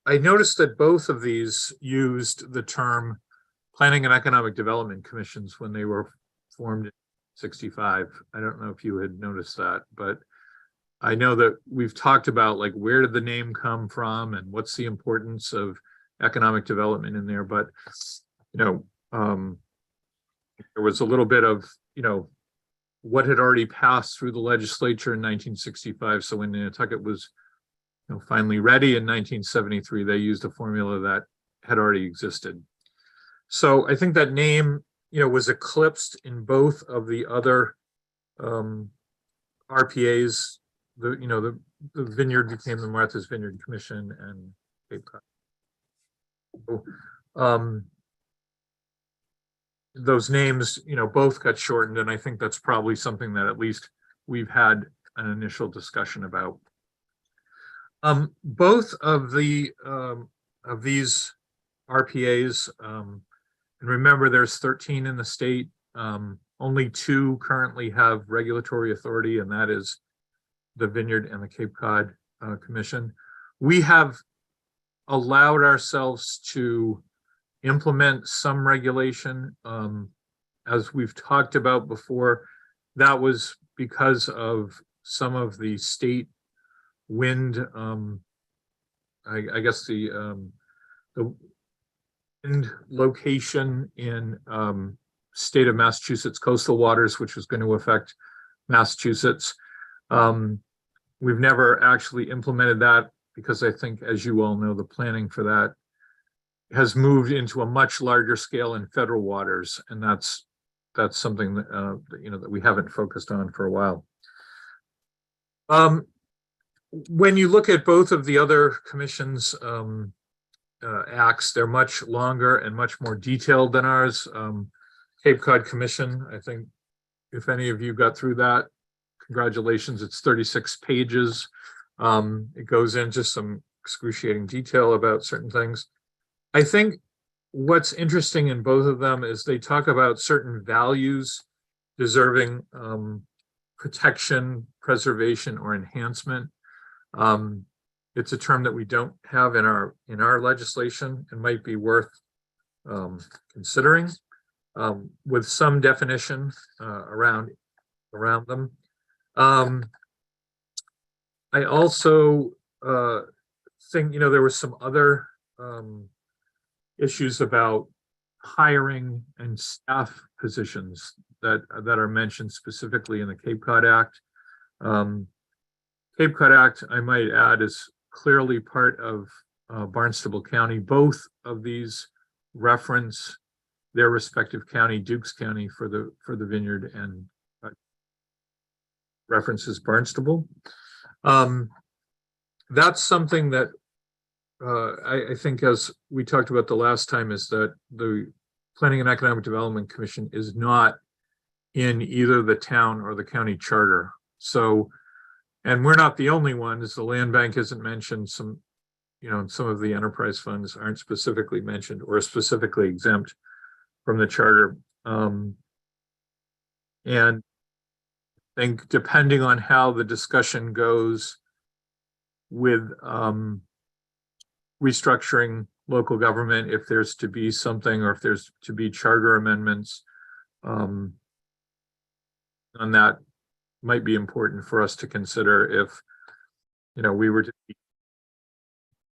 I noticed that both of these used the term Planning and Economic Development Commissions when they were formed in 65. I don't know if you had noticed that, but I know that we've talked about like where did the name come from and what's the importance of economic development in there, but there was a little bit of what had already passed through the legislature in 1965. So when Nantucket was finally ready in 1973, they used a formula that had already existed. So I think that name was eclipsed in both of the other RPAs. The Vineyard became the Martha's Vineyard Commission and Cape Cod. Those names, both got shortened, and I think that's probably something that at least we've had an initial discussion about. Both of these RPAs, and remember there's 13 in the state, only 2 currently have regulatory authority, and that is the Vineyard and the Cape Cod Commission. We have allowed ourselves to implement some regulation. As we've talked about before, that was because of some of the state wind, I guess the wind location in state of Massachusetts coastal waters, which was going to affect Massachusetts. We've never actually implemented that because I think, as you all know, the planning for that has moved into a much larger scale in federal waters, and that's something that that we haven't focused on for a while. When you look at both of the other commissions' acts, they're much longer and much more detailed than ours. Cape Cod Commission, I think, if any of you got through that, congratulations. It's 36 pages. It goes into some excruciating detail about certain things. I think what's interesting in both of them is they talk about certain values deserving protection, preservation, or enhancement. It's a term that we don't have in our legislation and might be worth considering with some definition around them. I also think, there was some other issues about hiring and staff positions that are mentioned specifically in the Cape Cod Act. Cape Cod Act, I might add, is clearly part of Barnstable County. Both of these reference their respective county, Dukes County for the vineyard, and references Barnstable. That's something that I think, as we talked about the last time, is that the Planning and Economic Development Commission is not in either the town or the county charter. So, and we're not the only ones. The land bank isn't mentioned. Some of the enterprise funds aren't specifically mentioned or specifically exempt from the charter. And I think depending on how the discussion goes with restructuring local government, if there's to be something, or if there's to be charter amendments, on that might be important for us to consider if, we were to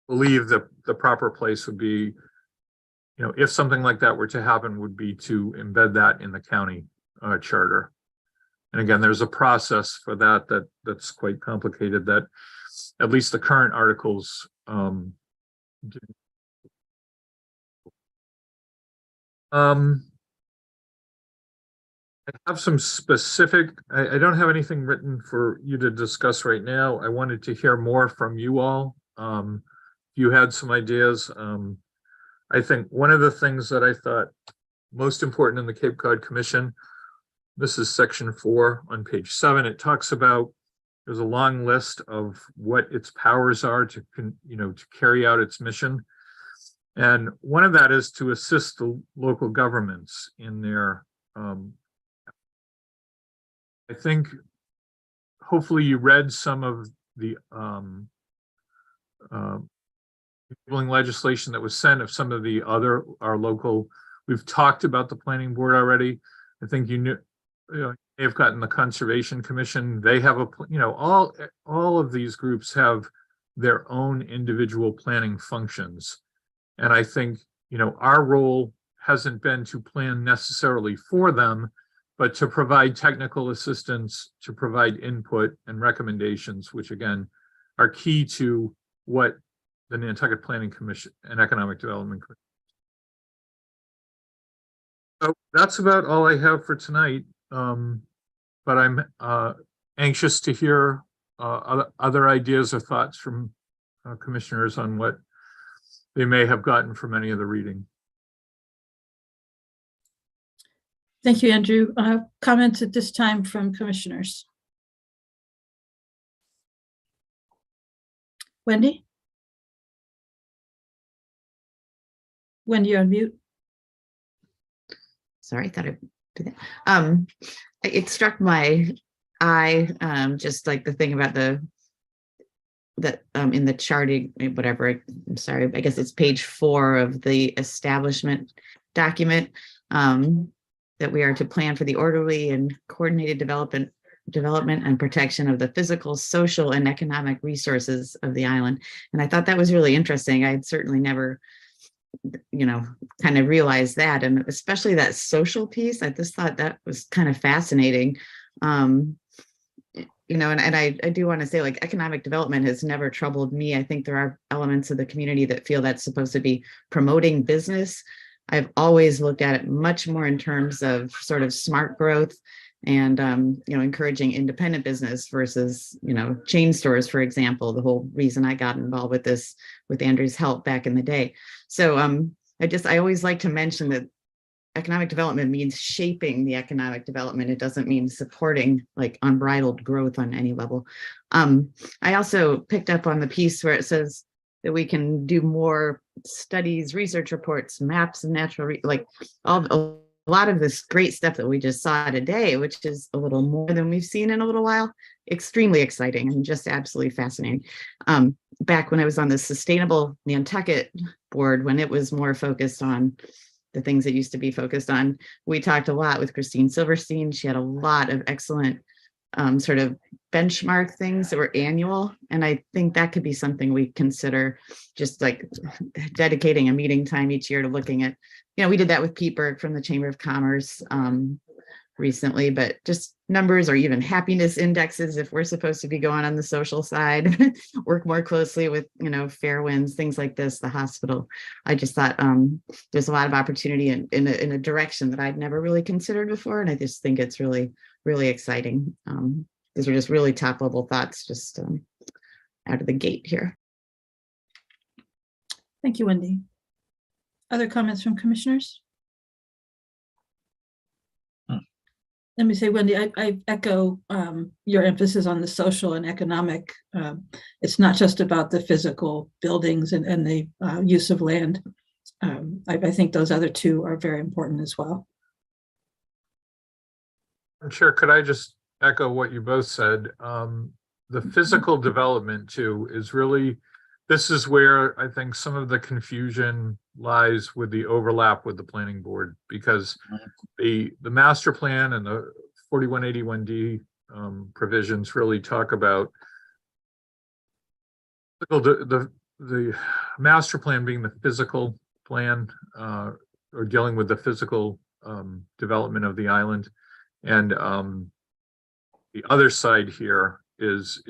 believe that the proper place would be, if something like that were to happen, would be to embed that in the county charter. And again, there's a process for that's quite complicated, that at least the current articles do. I have some specific, I don't have anything written for you to discuss right now. I wanted to hear more from you all. You had some ideas. I think one of the things that I thought most important in the Cape Cod Commission, this is section 4 on page 7. It talks about, there's a long list of what its powers are to carry out its mission. And one of that is to assist the local governments in their, I think, hopefully you read some of the enabling legislation that was sent of some of the our local, we've talked about the planning board already. I think they've gotten the Conservation Commission. They have all of these groups have their own individual planning functions. And I think, our role hasn't been to plan necessarily for them, but to provide technical assistance, to provide input and recommendations, which again are key to what the Nantucket Planning Commission and Economic Development Commission. So that's about all I have for tonight. But I'm anxious to hear other ideas or thoughts from commissioners on what they may have gotten from any of the reading. Thank you, Andrew. Comments at this time from commissioners? Wendy? Wendy, you're on mute. Sorry, I thought I did that. It struck my eye, just like the thing about that in the charting, whatever, I'm sorry, I guess it's page 4 of the establishment document, that we are to plan for the orderly and coordinated development and protection of the physical, social, and economic resources of the island. And I thought that was really interesting. I had certainly never, kind of realized that, and especially that social piece. I just thought that was kind of fascinating. And I do want to say, like, economic development has never troubled me. I think there are elements of the community that feel that's supposed to be promoting business. I've always looked at it much more in terms of sort of smart growth and, encouraging independent business versus, chain stores, for example, the whole reason I got involved with this with Andrew's help back in the day. So I always like to mention that economic development means shaping the economic development. It doesn't mean supporting like unbridled growth on any level. I also picked up on the piece where it says that we can do more studies, research reports, maps of natural, like all lot of this great stuff that we just saw today, which is a little more than we've seen in a little while. Extremely exciting and just absolutely fascinating. Back when I was on the Sustainable Nantucket board, when it was more focused on the things it used to be focused on, we talked a lot with Christine Silverstein. She had a lot of excellent sort of benchmark things that were annual. And I think that could be something we consider, just like dedicating a meeting time each year to looking at, we did that with Pete Berg from the Chamber of Commerce recently, but just numbers or even happiness indexes, if we're supposed to be going on the social side, work more closely with, Fairwinds, things like this, the hospital. I just thought there's a lot of opportunity in a direction that I'd never really considered before. And I just think it's really, really exciting. These are just really top level thoughts, just out of the gate here. Thank you, Wendy. Other comments from commissioners? Let me say, Wendy, I echo your emphasis on the social and economic. It's not just about the physical buildings and the use of land. I think those other two are very important as well. Chair, could I just echo what you both said? The physical development too is really, this is where I think some of the confusion lies with the overlap with the planning board, because the master plan and the 4181D provisions really talk about the master plan being the physical plan, or dealing with the physical development of the island. And the other side here is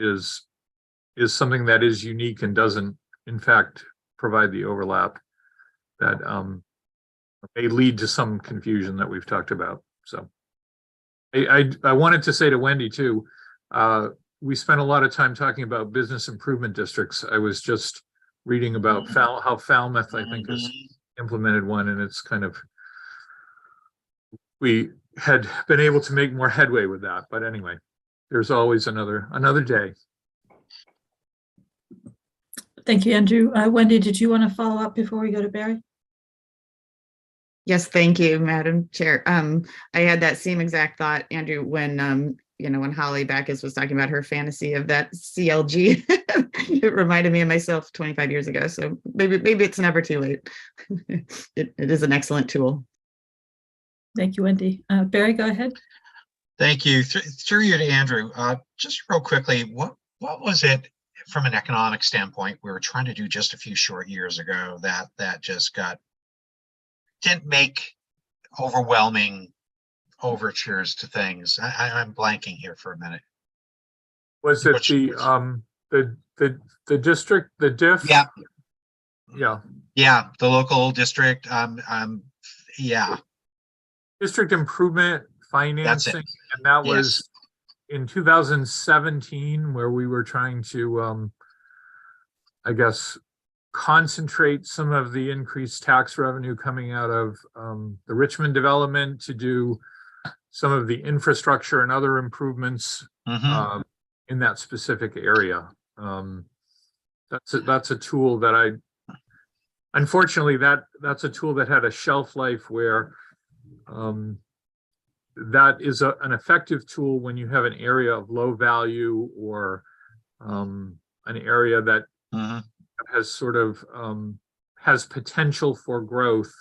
something that is unique and doesn't, in fact, provide the overlap that may lead to some confusion that we've talked about. So I wanted to say to Wendy too, we spent a lot of time talking about business improvement districts. I was just reading about how Falmouth, I think, has implemented one, and it's kind of, we had been able to make more headway with that. But anyway, there's always another day. Thank you, Andrew. Wendy, did you want to follow up before we go to Barry? Yes, thank you, Madam Chair. I had that same exact thought, Andrew, when when Holly Backus was talking about her fantasy of that CLG. It reminded me of myself 25 years ago. So maybe it's never too late. It is an excellent tool. Thank you, Wendy. Barry, go ahead. Thank you. Through you to Andrew. Just real quickly, what was it from an economic standpoint we were trying to do just a few short years ago that just didn't make overwhelming overtures to things? I'm blanking here for a minute. Was it the district, the diff? Yeah. Yeah. Yeah, the local district. Yeah. District improvement financing, and that was in 2017, where we were trying to, I guess, concentrate some of the increased tax revenue coming out of the Richmond development to do some of the infrastructure and other improvements in that specific area. That's a tool that unfortunately, that's a tool that had a shelf life where that is an effective tool when you have an area of low value, or an area that has sort of has potential for growth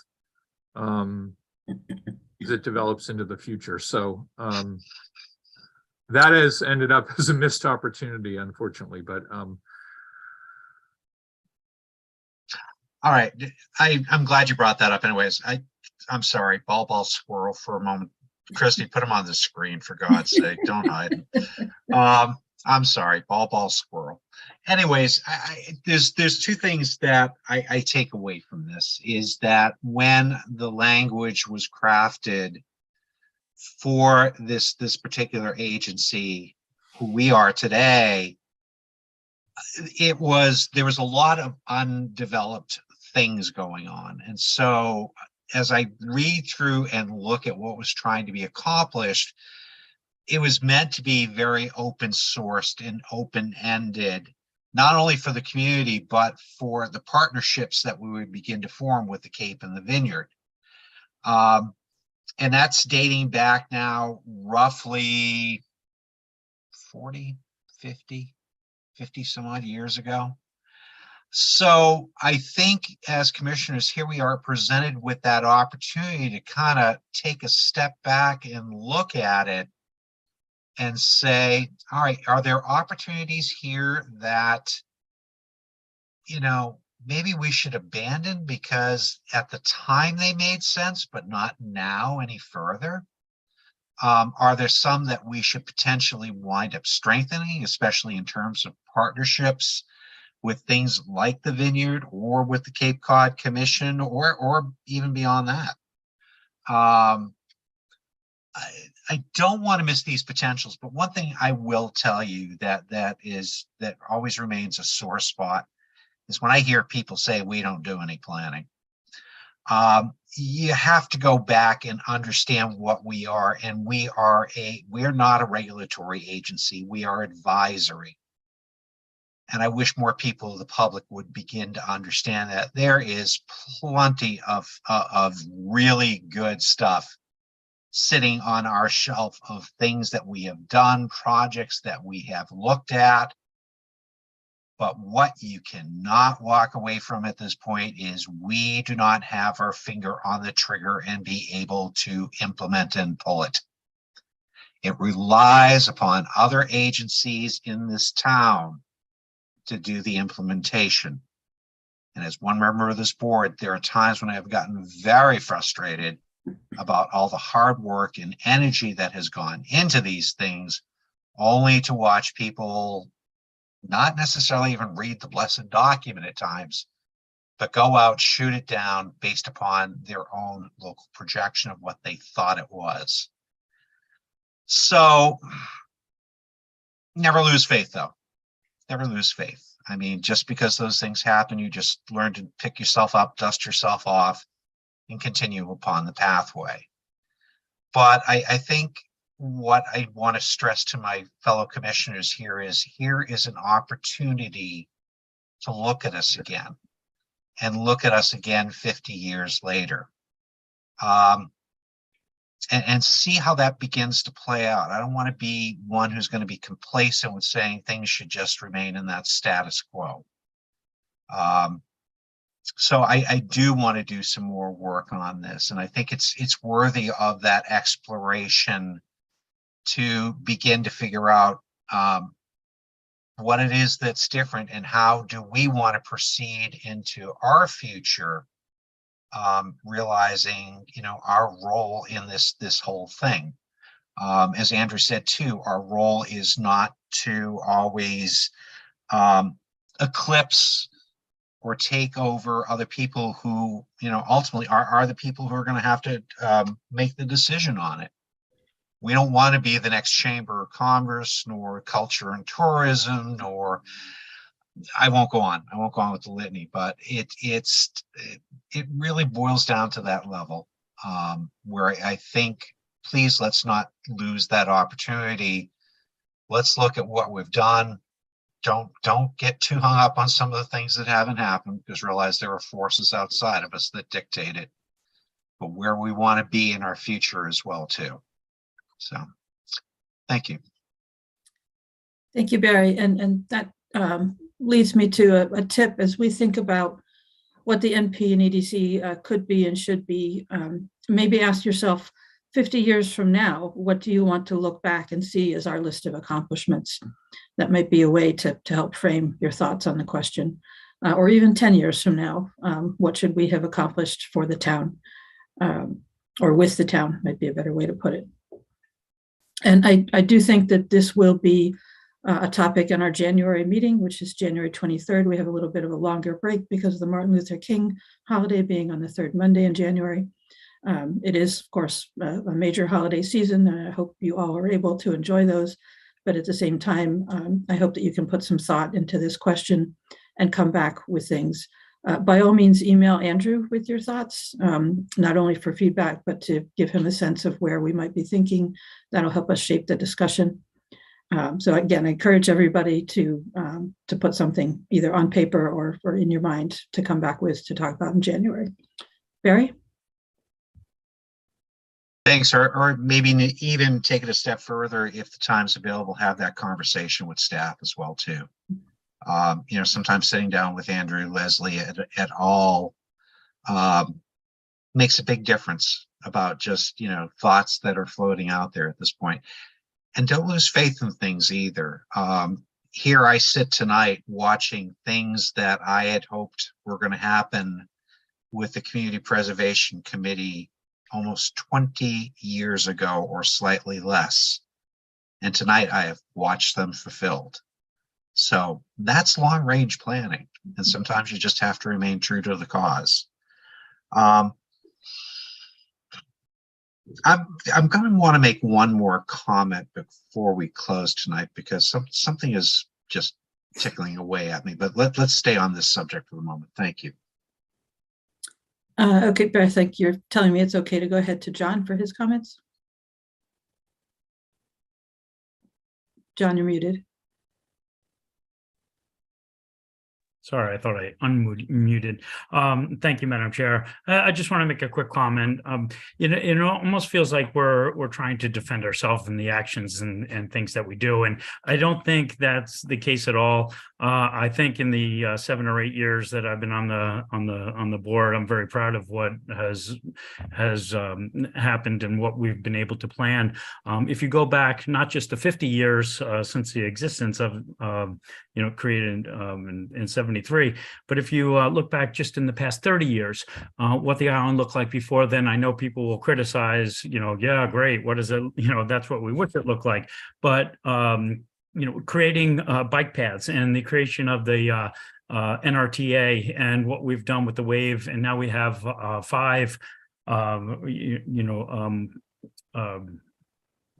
as it develops into the future. So that has ended up as a missed opportunity, unfortunately. But all right, I'm glad you brought that up. Anyways, I'm sorry, ball squirrel for a moment. Christy, put him on the screen for God's sake. Don't hide him. I'm sorry, ball squirrel. Anyways, there's two things that I take away from this, is that when the language was crafted for this particular agency, who we are today, there was a lot of undeveloped things going on. And so as I read through and look at what was trying to be accomplished, it was meant to be very open sourced and open-ended, not only for the community, but for the partnerships that we would begin to form with the Cape and the Vineyard. And that's dating back now roughly 40, 50 some odd years ago. So I think as commissioners, here we are presented with that opportunity to kind of take a step back and look at it and say, all right, are there opportunities here that, maybe we should abandon because at the time they made sense, but not now any further? Are there some that we should potentially wind up strengthening, especially in terms of partnerships with things like the Vineyard or with the Cape Cod Commission or even beyond that? I don't want to miss these potentials, but one thing I will tell you that always remains a sore spot is when I hear people say we don't do any planning. You have to go back and understand what we are, and we're not a regulatory agency. We are advisory. And I wish more people of the public would begin to understand that there is plenty of really good stuff sitting on our shelf of things that we have done, projects that we have looked at. But what you cannot walk away from at this point is we do not have our finger on the trigger and be able to implement and pull it. It relies upon other agencies in this town to do the implementation. And as one member of this board, there are times when I have gotten very frustrated about all the hard work and energy that has gone into these things, only to watch people not necessarily even read the blessed document at times, but go out, shoot it down based upon their own local projection of what they thought it was. So never lose faith, though. Never lose faith. I mean, just because those things happen, you just learn to pick yourself up, dust yourself off, and continue upon the pathway. But I think what I want to stress to my fellow commissioners here is an opportunity to look at us again and look at us again 50 years later, and see how that begins to play out. I don't want to be one who's going to be complacent with saying things should just remain in that status quo. So I do want to do some more work on this, and I think it's worthy of that exploration to begin to figure out what it is that's different and how do we want to proceed into our future, realizing our role in this whole thing. As Andrew said too, our role is not to always eclipse or take over other people who ultimately are the people who are going to have to make the decision on it. We don't want to be the next Chamber of Commerce, nor Culture and Tourism, nor I won't go on with the litany, but it really boils down to that level, where I think, please, let's not lose that opportunity. Let's look at what we've done. Don't get too hung up on some of the things that haven't happened, because realize there are forces outside of us that dictate it, but where we want to be in our future as well too. So thank you. Thank you, Barry. And that leads me to a tip as we think about what the NP and EDC could be and should be. Maybe ask yourself, 50 years from now, what do you want to look back and see as our list of accomplishments? That might be a way to help frame your thoughts on the question. Or even 10 years from now, what should we have accomplished for the town, or with the town, might be a better way to put it. And I do think that this will be a topic in our January meeting, which is January 23rd. We have a little bit of a longer break because of the Martin Luther King holiday being on the third Monday in January. It is, of course, a major holiday season, and I hope you all are able to enjoy those. But at the same time, I hope that you can put some thought into this question and come back with things. By all means, email Andrew with your thoughts, not only for feedback, but to give him a sense of where we might be thinking. That'll help us shape the discussion. So again, I encourage everybody to put something either on paper or in your mind to come back with to talk about in January. Barry? Thanks, or maybe even take it a step further if the time's available, have that conversation with staff as well too. Sometimes sitting down with Andrew, Leslie et al. Makes a big difference about just, thoughts that are floating out there at this point. And don't lose faith in things either. Here I sit tonight watching things that I had hoped were going to happen with the Community Preservation Committee almost 20 years ago or slightly less. And tonight I have watched them fulfilled. So that's long range planning. And sometimes you just have to remain true to the cause. I'm going to want to make one more comment before we close tonight, because something is just tickling away at me, but let's stay on this subject for the moment. Thank you. Okay, but I think you're telling me it's okay to go ahead to John for his comments. John, you're muted. Sorry, I thought I unmuted. Thank you, Madam Chair. I just want to make a quick comment. It almost feels like we're trying to defend ourselves in the actions and things that we do, and I don't think that's the case at all. I think in the 7 or 8 years that I've been on the board, I'm very proud of what has happened and what we've been able to plan. If you go back not just to 50 years since the existence of created in 73. But if you look back just in the past 30 years, what the island looked like before then, I know people will criticize, yeah, great. What is it? That's what we wish it looked like. But, creating bike paths and the creation of the NRTA and what we've done with the wave. And now we have 5,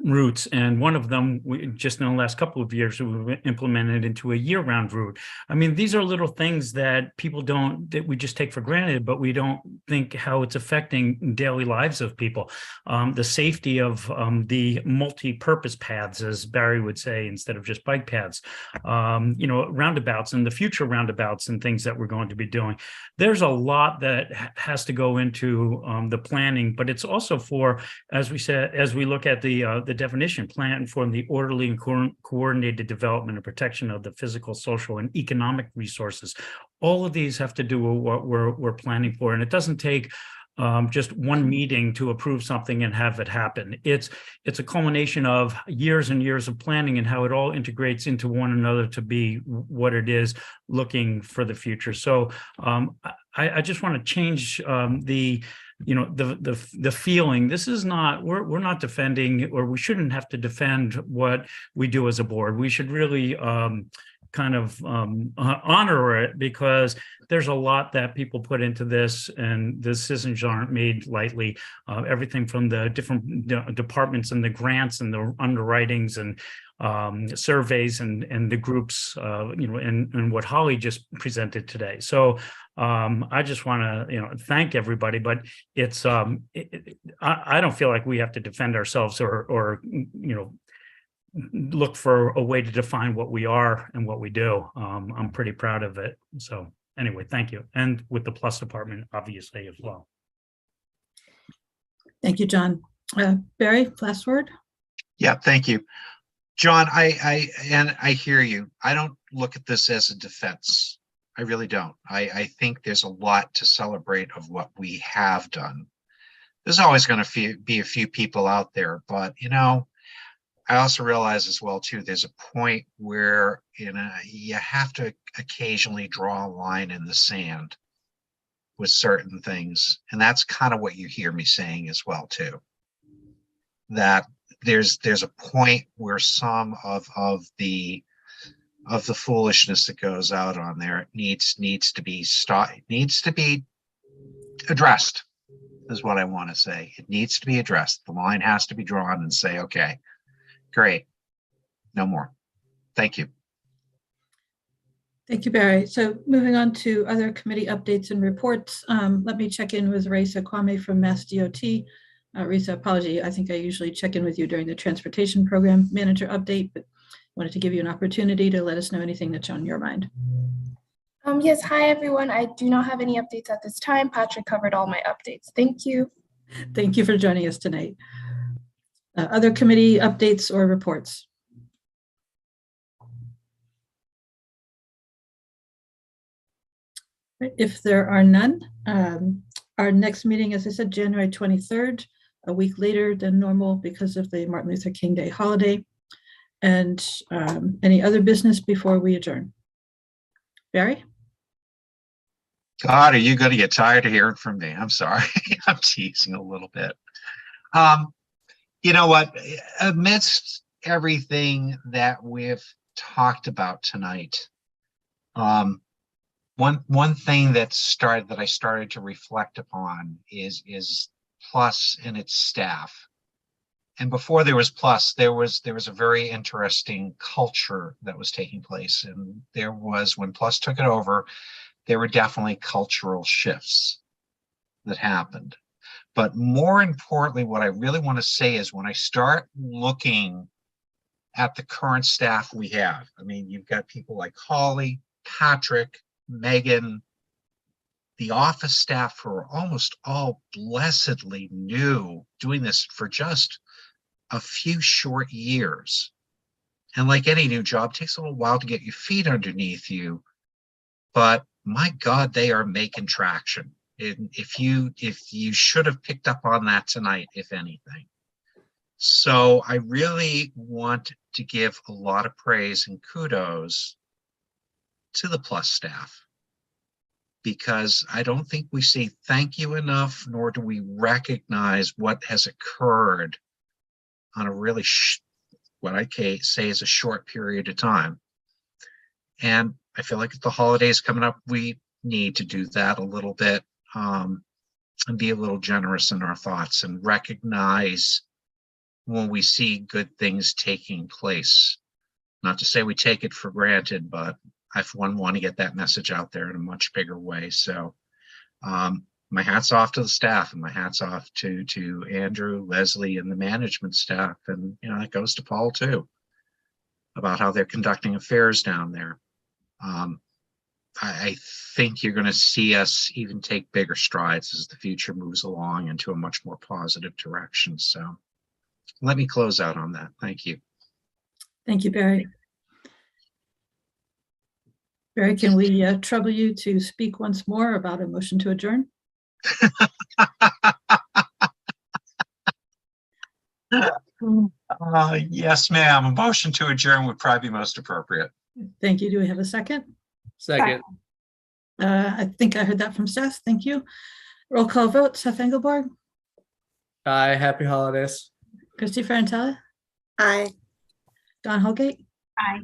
routes, and one of them just in the last couple of years we've implemented into a year-round route. I mean, these are little things that that we just take for granted, but we don't think how it's affecting daily lives of people. The safety of the multi-purpose paths, as Barry would say, instead of just bike paths, roundabouts and the future roundabouts and things that we're going to be doing. There's a lot that has to go into the planning, but it's also for, as we said, as we look at the definition, plan for the orderly and coordinated development and protection of the physical, social, and economic resources. All of these have to do with what we're planning for, and it doesn't take just one meeting to approve something and have it happen. It's a culmination of years and years of planning and how it all integrates into one another to be what it is looking for the future. So I just want to change the feeling. This is not, we're not defending, or we shouldn't have to defend what we do as a board. We should really honor it, because there's a lot that people put into this, and the decisions aren't made lightly. Everything from the different departments and the grants and the underwritings and surveys and the groups, and what Holly just presented today. So I just want to, thank everybody, but it's, I don't feel like we have to defend ourselves or look for a way to define what we are and what we do. I'm pretty proud of it. So anyway, thank you. And with the Plus department, obviously, as well. Thank you, John. Barry, last word. Yeah, thank you. John, I hear you. I don't look at this as a defense. I really don't. I think there's a lot to celebrate of what we have done. There's always going to be a few people out there, but I also realize as well too, there's a point where you have to occasionally draw a line in the sand with certain things, and that's kind of what you hear me saying as well too. That there's a point where some of the foolishness that goes out on there needs to be addressed, is what I want to say. It needs to be addressed. The line has to be drawn and say, okay, great, no more. Thank you. Thank you, Barry. So moving on to other committee updates and reports. Let me check in with Raisa Kwame from Mass DOT. Raisa, apology, I think I usually check in with you during the Transportation Program Manager update, but wanted to give you an opportunity to let us know anything that's on your mind. Yes, hi everyone. I do not have any updates at this time. Patrick covered all my updates. Thank you. Thank you for joining us tonight. Other committee updates or reports? If there are none, our next meeting, as I said, January 23rd, a week later than normal because of the Martin Luther King Day holiday. And any other business before we adjourn? Barry? God, are you going to get tired of hearing from me? I'm sorry. I'm teasing a little bit. You know what? Amidst everything that we've talked about tonight, one thing that I started to reflect upon is Plus and its staff. And before there was Plus, there was a very interesting culture that was taking place. And there was, when Plus took it over, there were definitely cultural shifts that happened. But more importantly, what I really want to say is when I start looking at the current staff we have, I mean, you've got people like Holly, Patrick, Megan, the office staff who are almost all blessedly new, doing this for just a few short years. And like any new job, it takes a little while to get your feet underneath you. But my God, they are making traction. If you should have picked up on that tonight, if anything. So I really want to give a lot of praise and kudos to the Plus staff, because I don't think we say thank you enough, nor do we recognize what has occurred on a really what I say is a short period of time. And I feel like if the holidays coming up, we need to do that a little bit, and be a little generous in our thoughts and recognize when we see good things taking place. Not to say we take it for granted, but I, for one, want to get that message out there in a much bigger way. So my hat's off to the staff, and my hat's off to Andrew, Leslie, and the management staff. And, you know, it goes to Paul too, about how they're conducting affairs down there. I think you're going to see us even take bigger strides as the future moves along into a much more positive direction. So let me close out on that. Thank you. Thank you, Barry. Barry, can we trouble you to speak once more about a motion to adjourn? Yes, ma'am. A motion to adjourn would probably be most appropriate. Thank you. Do we have a second? Second. I think I heard that from Seth. Thank you. Roll call vote. Seth Engelborg, Aye, happy holidays. Christy Ferrantella, Aye. Don Holgate. Aye.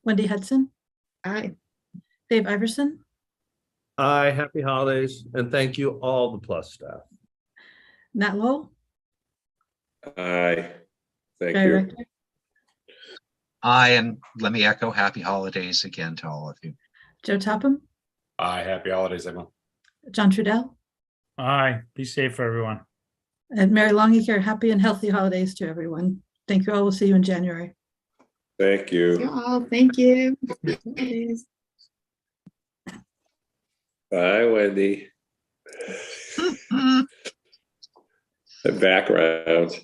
Wendy Hudson, Aye. Dave Iverson, Aye, happy holidays, and thank you all the Plus staff. Nat Lowell, Aye. Thank Barry you. Rector, Aye, and let me echo happy holidays again to all of you. Joe Topham, Aye, happy holidays, everyone. John Trudell, Aye, be safe, everyone. and Mary Longacre. Happy and healthy holidays to everyone. Thank you all. We'll see you in January. Thank you. Y'all, thank you. Bye, Wendy. The background.